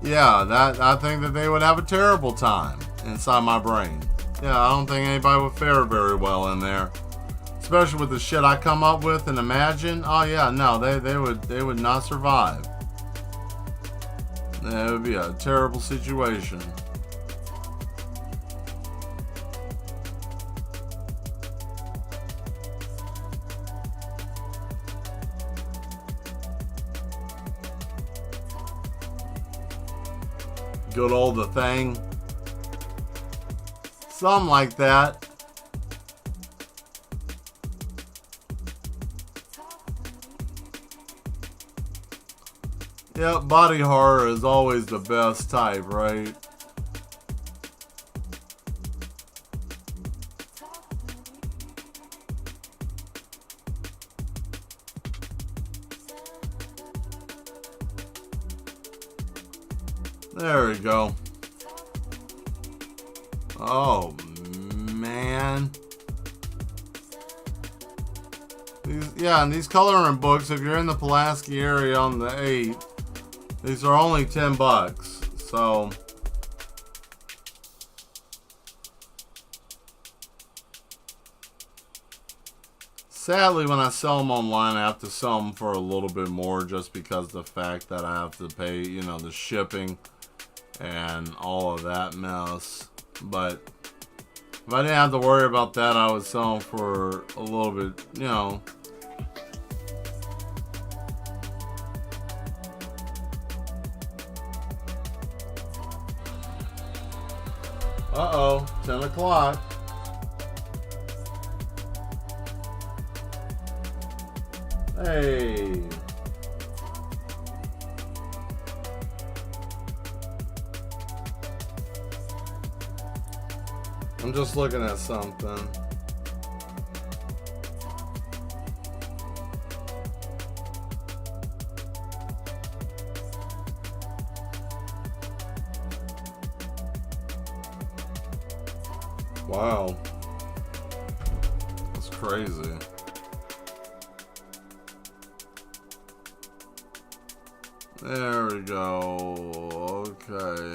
yeah, that I think that they would have a terrible time inside my brain. Yeah, I don't think anybody would fare very well in there, especially with the shit I come up with and imagine. Oh yeah, no, they would not survive. It would be a terrible situation. Good old The Thing. Something like that. Yep, body horror is always the best type, right? There we go. Oh, man. And these coloring books, if you're in the Pulaski area on the 8th, these are only $10. So, sadly, when I sell them online, I have to sell them for a little bit more just because of the fact that I have to pay, the shipping and all of that mess. But if I didn't have to worry about that, I would sell them for a little bit, Uh-oh, 10 o'clock. Hey. I'm just looking at something. Wow. That's crazy. There we go. Okay.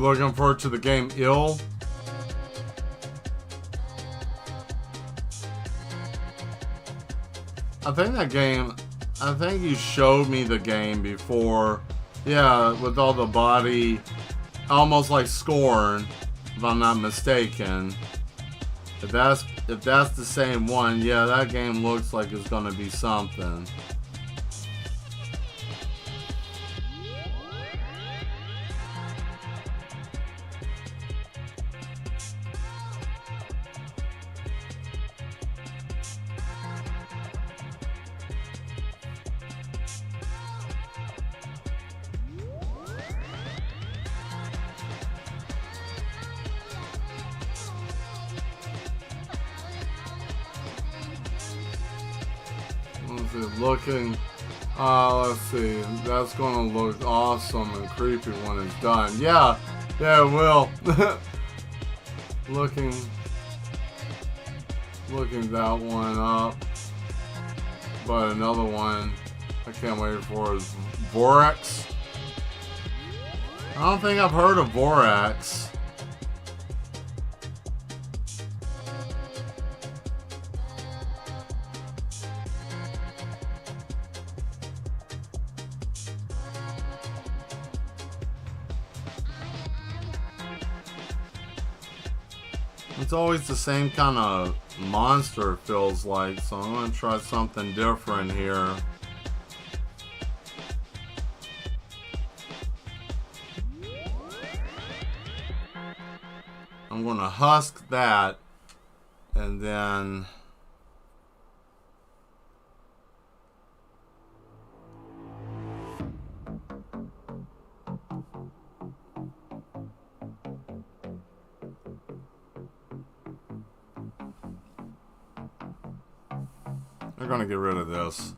Looking forward to the game Ill. I think that game, I think you showed me the game before. Yeah, with all the body, almost like Scorn, if I'm not mistaken. If that's the same one, yeah, that game looks like it's gonna be something. Looking, let's see, that's gonna look awesome and creepy when it's done. Yeah, it will. looking that one up, but another one I can't wait for is Vorax. I don't think I've heard of Vorax. It's always the same kind of monster, it feels like, so I'm going to try something different here. I'm going to husk that, and then we're gonna get rid of this.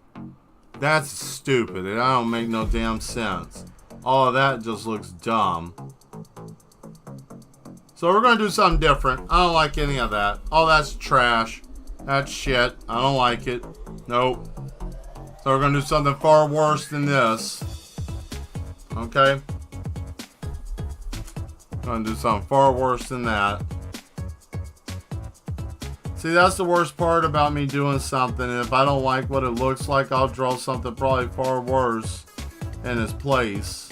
That's stupid. It don't make no damn sense. All of that just looks dumb. So we're gonna do something different. I don't like any of that. Oh, that's trash. That's shit. I don't like it. Nope. So we're gonna do something far worse than this. Okay? Gonna do something far worse than that. See, that's the worst part about me doing something. If I don't like what it looks like, I'll draw something probably far worse in its place.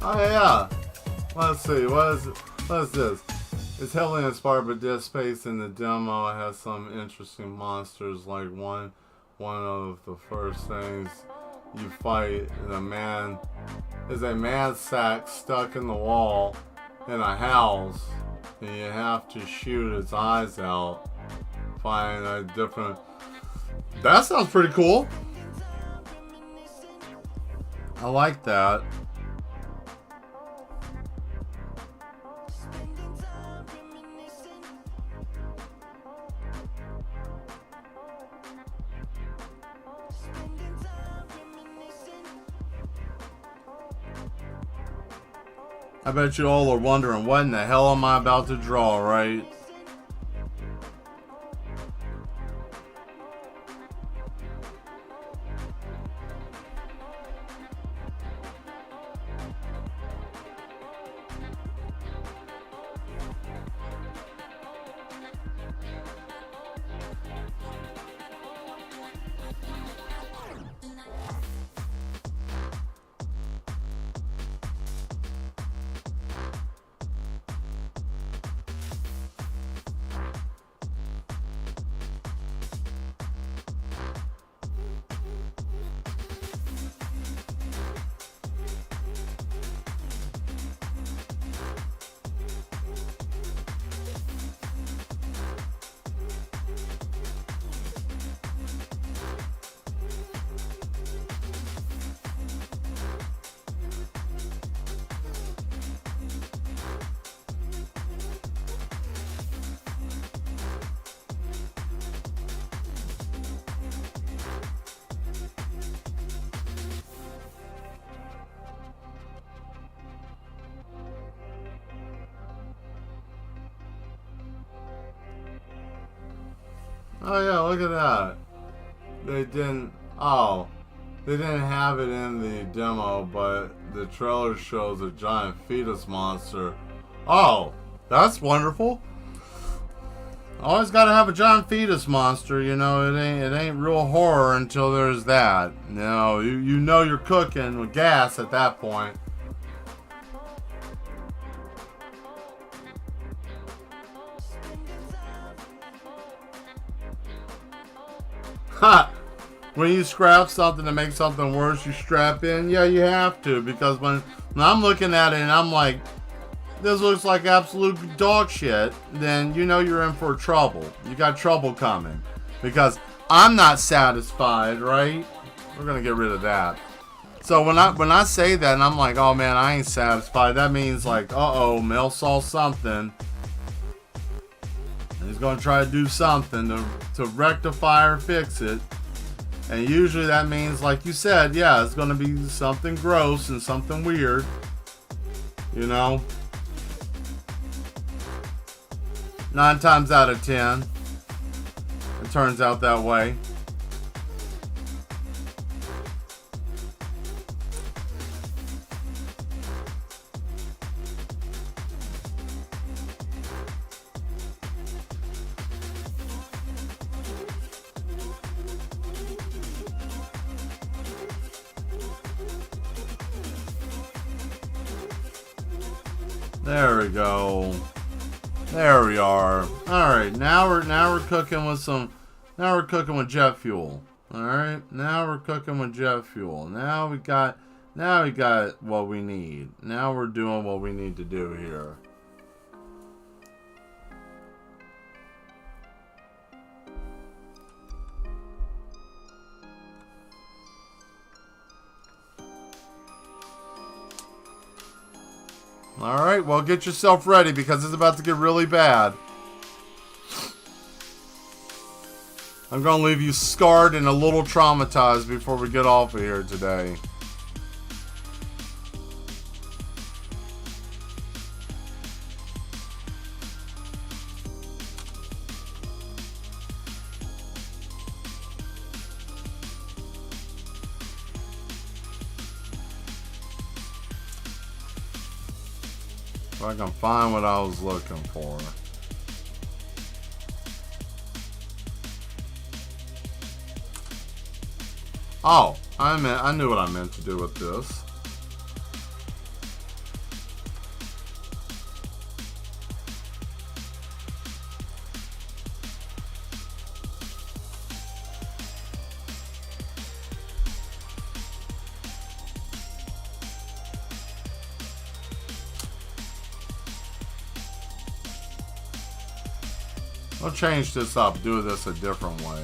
Oh yeah. Let's see. What's this? It's heavily inspired by Dead Space. In the demo, it has some interesting monsters. Like one of the first things you fight is a mad sack stuck in the wall in a house, and you have to shoot its eyes out. Find a different. That sounds pretty cool. I like that. I bet you all are wondering, what in the hell am I about to draw, right? Oh yeah, look at that. They didn't. Oh, they didn't have it in the demo, but the trailer shows a giant fetus monster. Oh, that's wonderful. Always got to have a giant fetus monster, you know. It ain't real horror until there's that. You know, you know you're cooking with gas at that point. Ha! When you scrap something to make something worse, you strap in. Yeah, you have to, because when I'm looking at it and I'm like, this looks like absolute dog shit, then you know you're in for trouble. You got trouble coming. Because I'm not satisfied, right? We're going to get rid of that. So when I say that and I'm like, oh man, I ain't satisfied, that means like, uh-oh, Mel saw something. And he's going to try to do something to rectify or fix it. And usually that means, like you said, yeah, it's going to be something gross and something weird. You know? 9 times out of 10, it turns out that way. There we go. There we are. All right, now we're cooking with jet fuel. All right, now we're cooking with jet fuel. Now we got what we need. Now we're doing what we need to do here. Alright, well, get yourself ready because it's about to get really bad. I'm going to leave you scarred and a little traumatized before we get off of here today. If I can find what I was looking for. Oh, I knew what I meant to do with this. I'll change this up, do this a different way.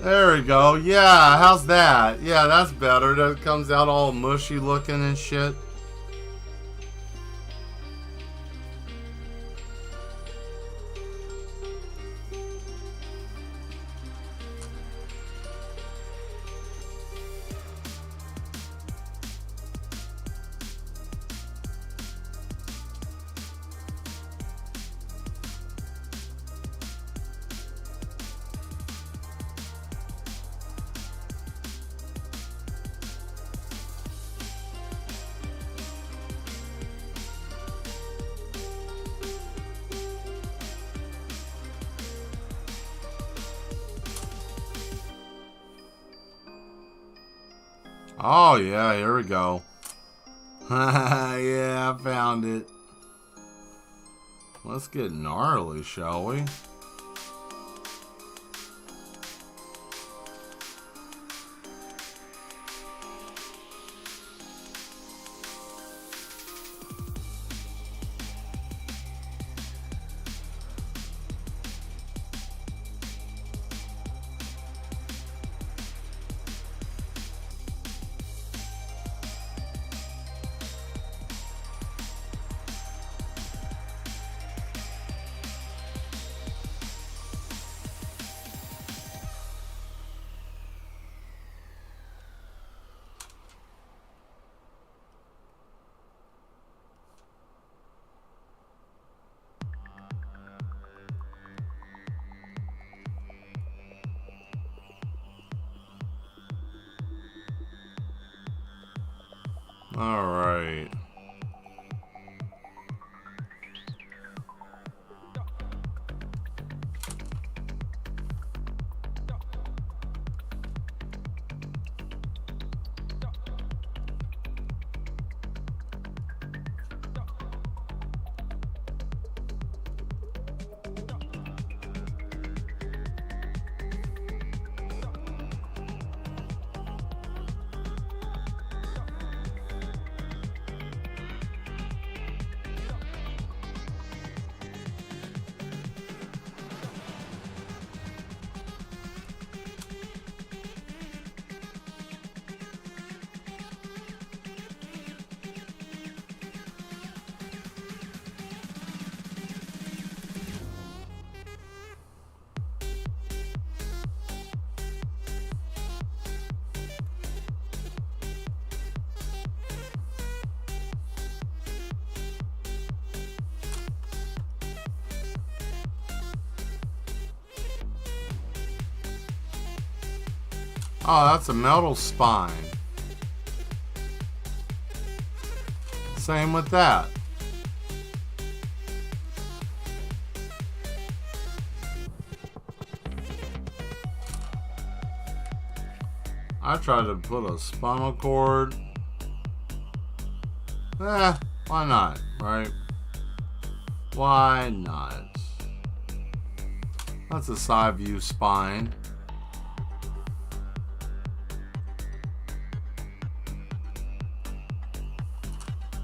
There we go. Yeah, how's that? Yeah, that's better. That comes out all mushy looking and shit. Oh, yeah, here we go. Yeah, I found it. Let's get gnarly, shall we? All right. Oh, that's a metal spine. Same with that. I tried to put a spinal cord. Why not, right? Why not? That's a side view spine.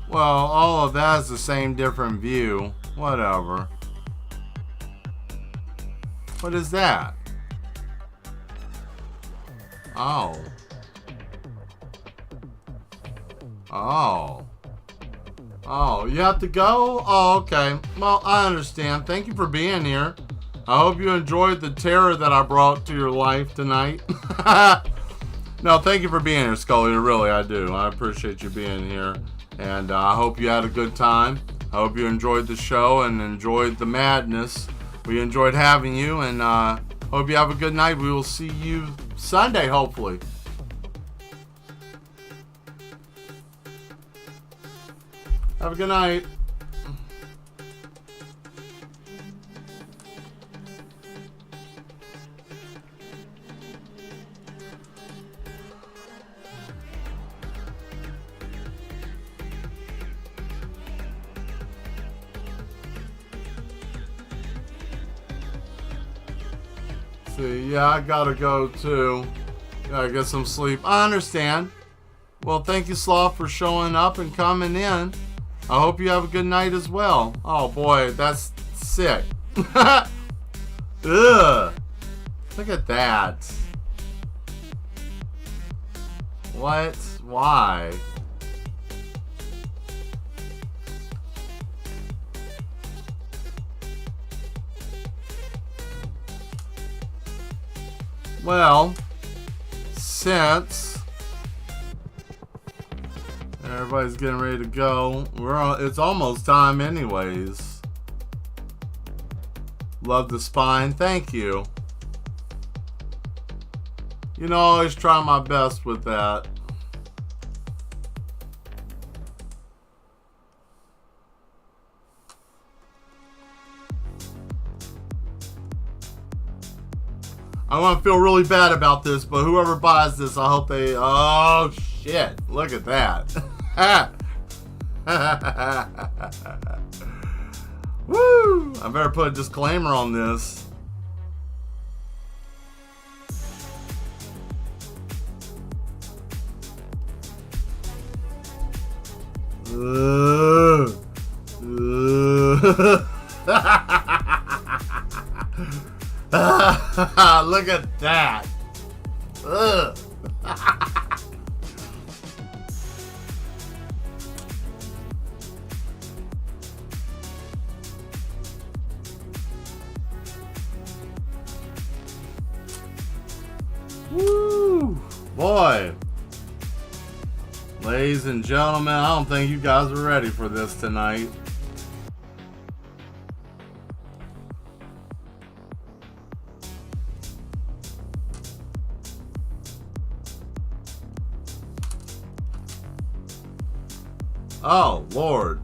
Well, all of that is the same different view. Whatever. What is that? Oh. Oh. Oh, you have to go? Oh, okay. Well, I understand. Thank you for being here. I hope you enjoyed the terror that I brought to your life tonight. No, thank you for being here, Scully. Really, I do. I appreciate you being here. And I hope you had a good time. I hope you enjoyed the show and enjoyed the madness. We enjoyed having you, and hope you have a good night. We will see you Sunday, hopefully. Have a good night. See, yeah, I gotta go too. Gotta get some sleep. I understand. Well, thank you, Sloth, for showing up and coming in. I hope you have a good night as well. Oh boy, that's sick. Ugh. Look at that. What? Why? Well, since everybody's getting ready to go, it's almost time anyways. Love the spine. Thank you. You know, I always try my best with that. I'm gonna feel really bad about this, but whoever buys this, I hope they... Oh, shit. Look at that. Woo! I better put a disclaimer on this. Look at that. Ugh. Woo! Boy. Ladies and gentlemen, I don't think you guys are ready for this tonight. Oh, Lord.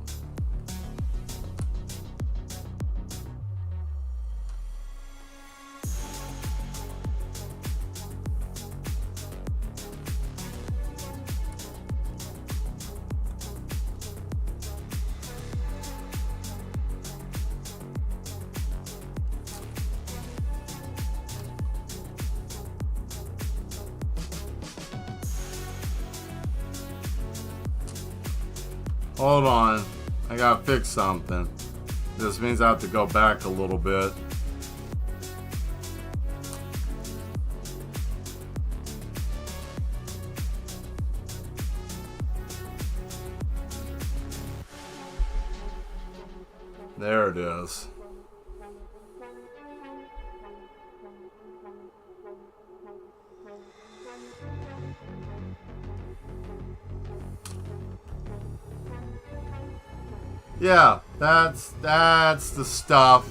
Hold on. I gotta fix something. This means I have to go back a little bit. There it is. Yeah, that's the stuff.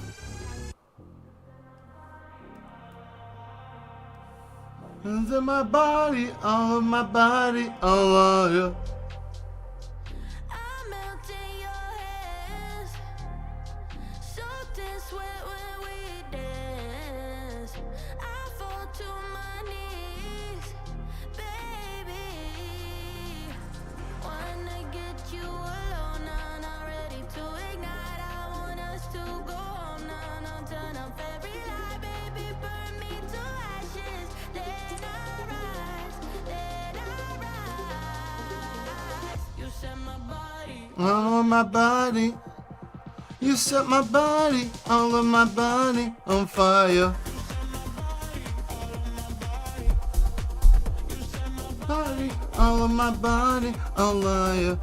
Into my body, all of my body, all of you. I'm melting your hands, soaked in sweat when we dance. I fall to my knees, baby. Wanna get you alone, now not ready to ignite. I want us to go home, now turn off every light, baby, burn me to ashes. Then I rise, you set my body. All of my body. You set my body, all of my body on fire. Body, all of my body, all of you.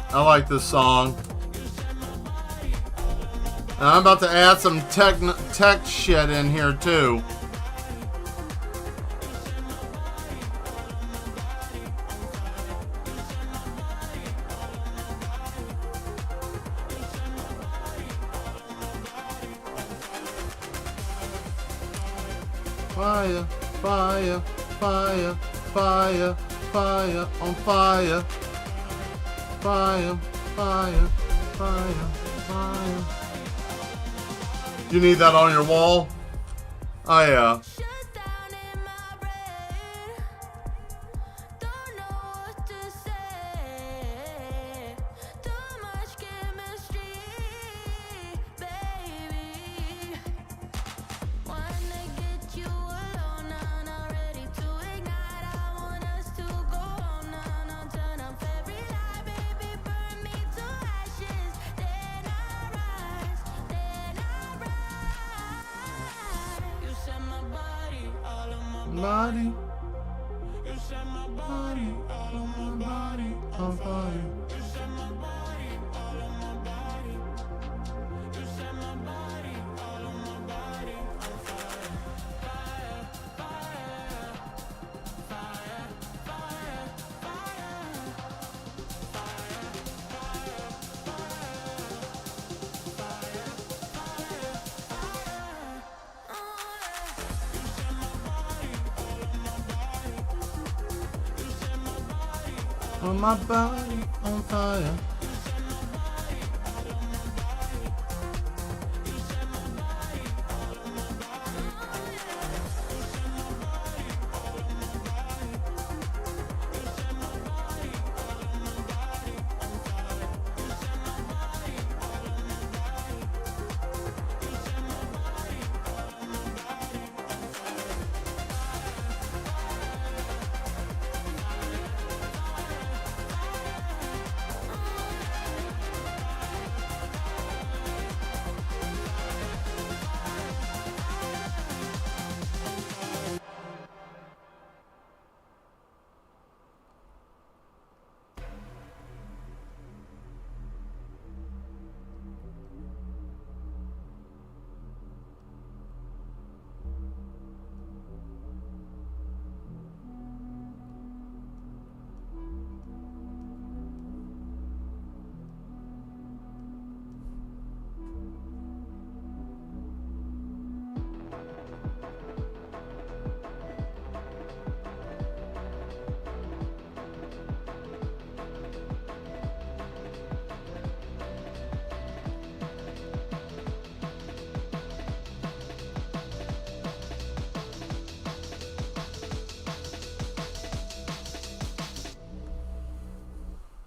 I like this song. And I'm about to add some tech shit in here too. Fire, fire, fire, fire, fire, on fire. Fire, fire, fire, fire. You need that on your wall? Oh yeah. Shut down in my brain, don't know what to say. Too much chemistry, baby. Wanna get you alone, now not ready to ignite. I want us to go home, now turn off every light, baby, burn me to ashes. Then I rise, you set my body, all of my Body, you set my body, all of my body on fire. You set my body, all of my body. You set my body, all of my body on fire. Fire, fire, fire, fire, On my body, on fire.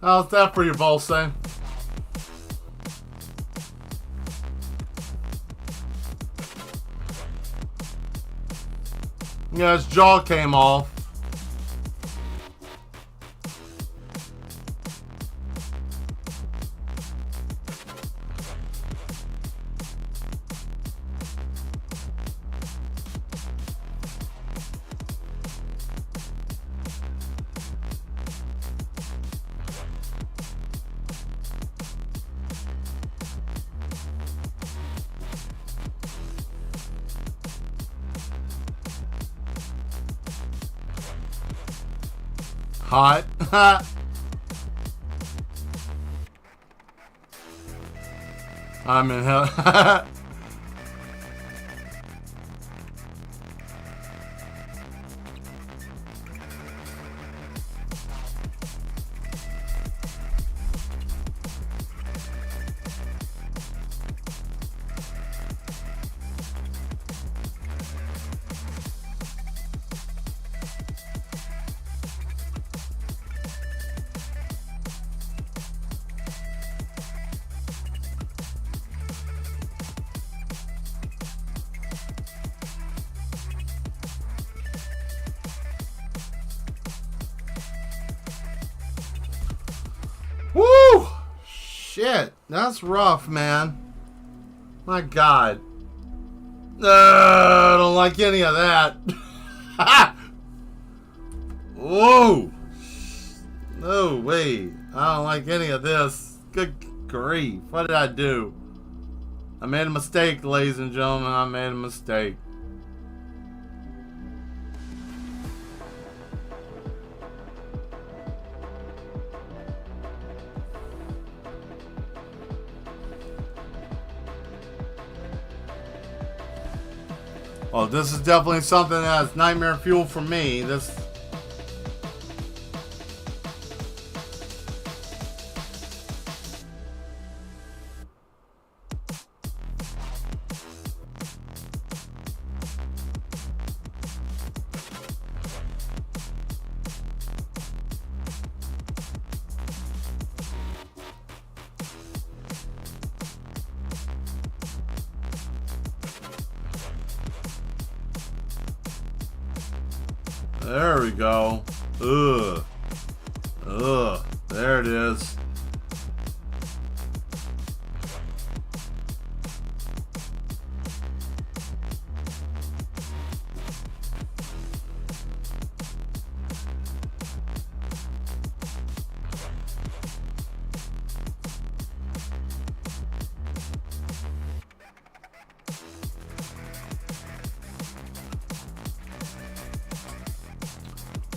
How's that for you, Volse? Yeah, his jaw came off. Hot. I'm in hell. Woo! Shit, that's rough, man. My God. I don't like any of that. Whoa! No way. I don't like any of this. Good grief. What did I do? I made a mistake, ladies and gentlemen. I made a mistake. Oh, this is definitely something that's nightmare fuel for me. This. There we go. Ugh. Ugh. There it is.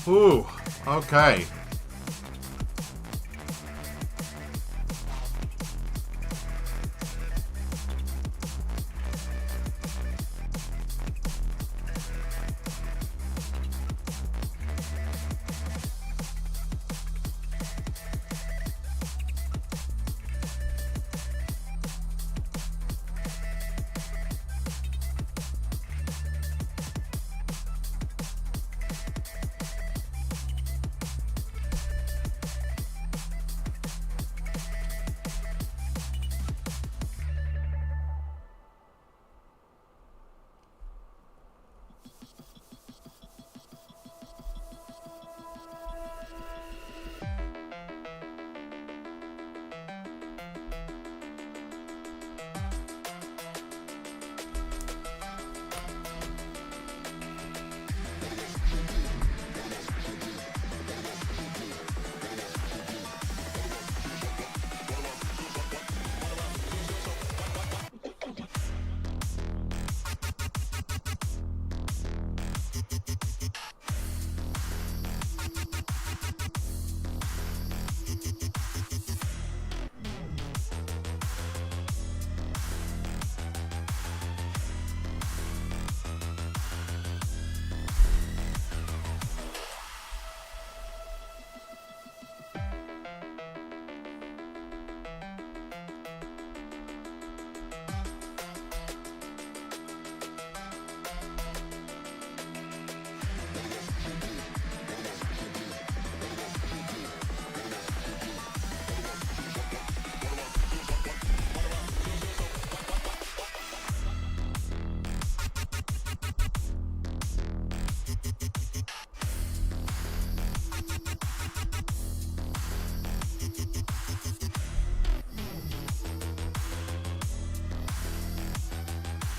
Ooh, okay.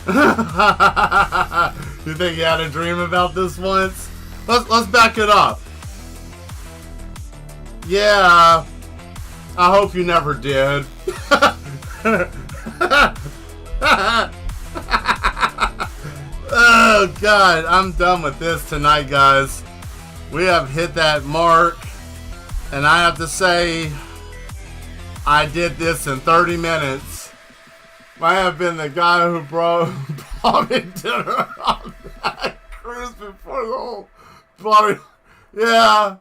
You think you had a dream about this once? Let's back it up. Yeah, I hope you never did. Oh God, I'm done with this tonight, guys. We have hit that mark, and I have to say, I did this in 30 minutes. I have been the guy who brought me dinner on that cruise before the whole party. Yeah,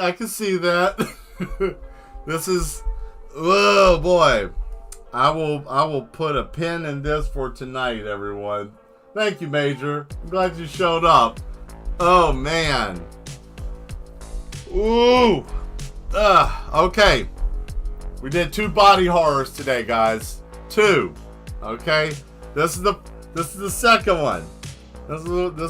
I can see that. This is, oh boy. I will put a pin in this for tonight, everyone. Thank you, Major. I'm glad you showed up. Oh man. Ooh. Okay. We did 2 body horrors today, guys. 2. Okay. This is the second one. This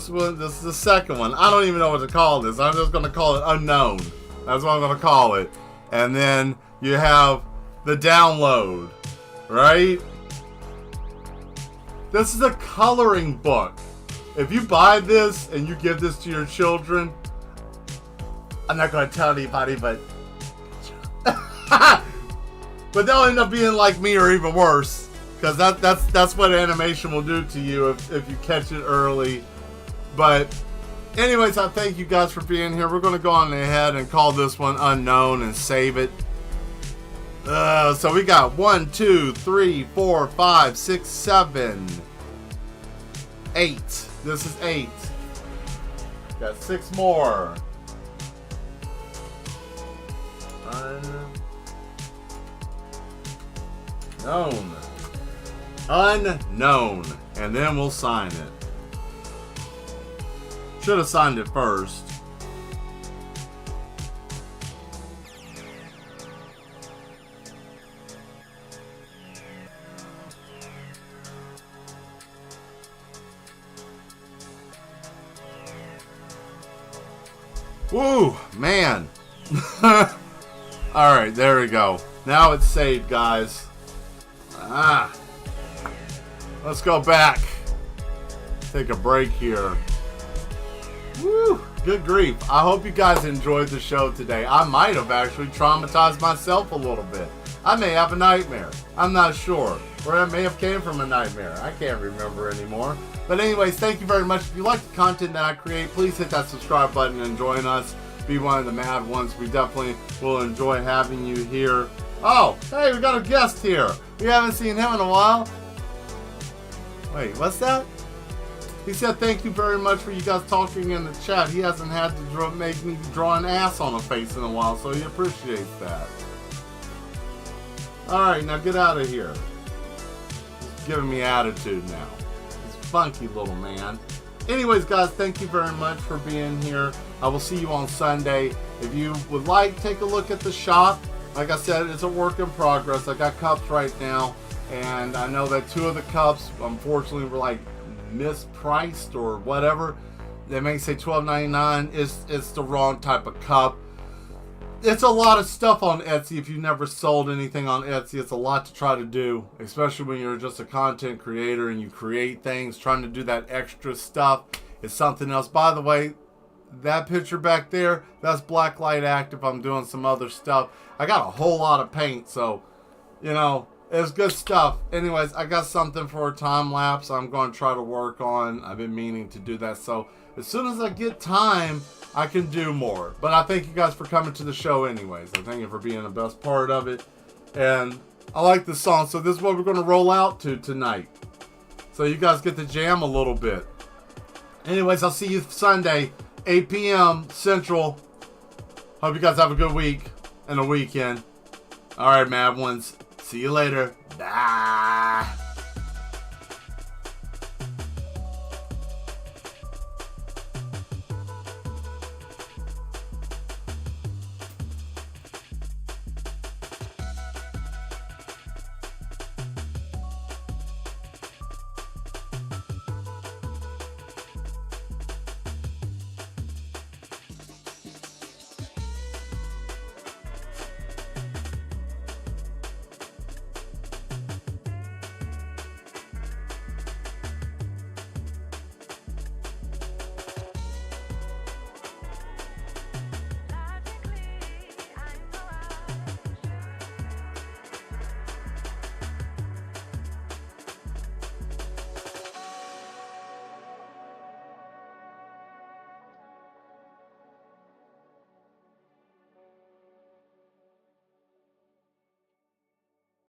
is the second one. I don't even know what to call this. I'm just gonna call it unknown. That's what I'm gonna call it. And then you have the download, right? This is a coloring book. If you buy this and you give this to your children, I'm not gonna tell anybody, but but they'll end up being like me or even worse, because that's what animation will do to you if you catch it early. But anyways, I thank you guys for being here. We're gonna go on ahead and call this one unknown and save it. So we got 1, 2, 3, 4, 5, 6, 7, 8. This is 8. Got 6 more. Unknown. Unknown. And then we'll sign it. Should have signed it first. Woo, man. Alright, there we go. Now it's saved, guys. Let's go back. Take a break here. Woo, good grief. I hope you guys enjoyed the show today. I might have actually traumatized myself a little bit. I may have a nightmare. I'm not sure. Or I may have came from a nightmare. I can't remember anymore. But anyways, thank you very much. If you like the content that I create, please hit that subscribe button and join us. Be one of the mad ones. We definitely will enjoy having you here. Oh, hey, we got a guest here. We haven't seen him in a while. Wait, what's that? He said thank you very much for you guys talking in the chat. He hasn't had to make me draw an ass on a face in a while, so he appreciates that. Alright, now get out of here. He's giving me attitude now. He's funky little man. Anyways, guys, thank you very much for being here. I will see you on Sunday. If you would like, take a look at the shop. Like I said, it's a work in progress. I got cups right now, and I know that 2 of the cups, unfortunately, were like mispriced or whatever. They may say $12.99. It's the wrong type of cup. It's a lot of stuff on Etsy. If you've never sold anything on Etsy, it's a lot to try to do, especially when you're just a content creator and you create things. Trying to do that extra stuff is something else. By the way, that picture back there, that's blacklight active. I'm doing some other stuff. I got a whole lot of paint, so, you know, it's good stuff. Anyways, I got something for a time lapse I'm going to try to work on. I've been meaning to do that, so as soon as I get time, I can do more. But I thank you guys for coming to the show anyways. I thank you for being the best part of it. And I like this song, so this is what we're going to roll out to tonight. So you guys get to jam a little bit. Anyways, I'll see you Sunday, 8 p.m. Central. Hope you guys have a good week and a weekend. Alright, Mad Ones. See you later. Bye.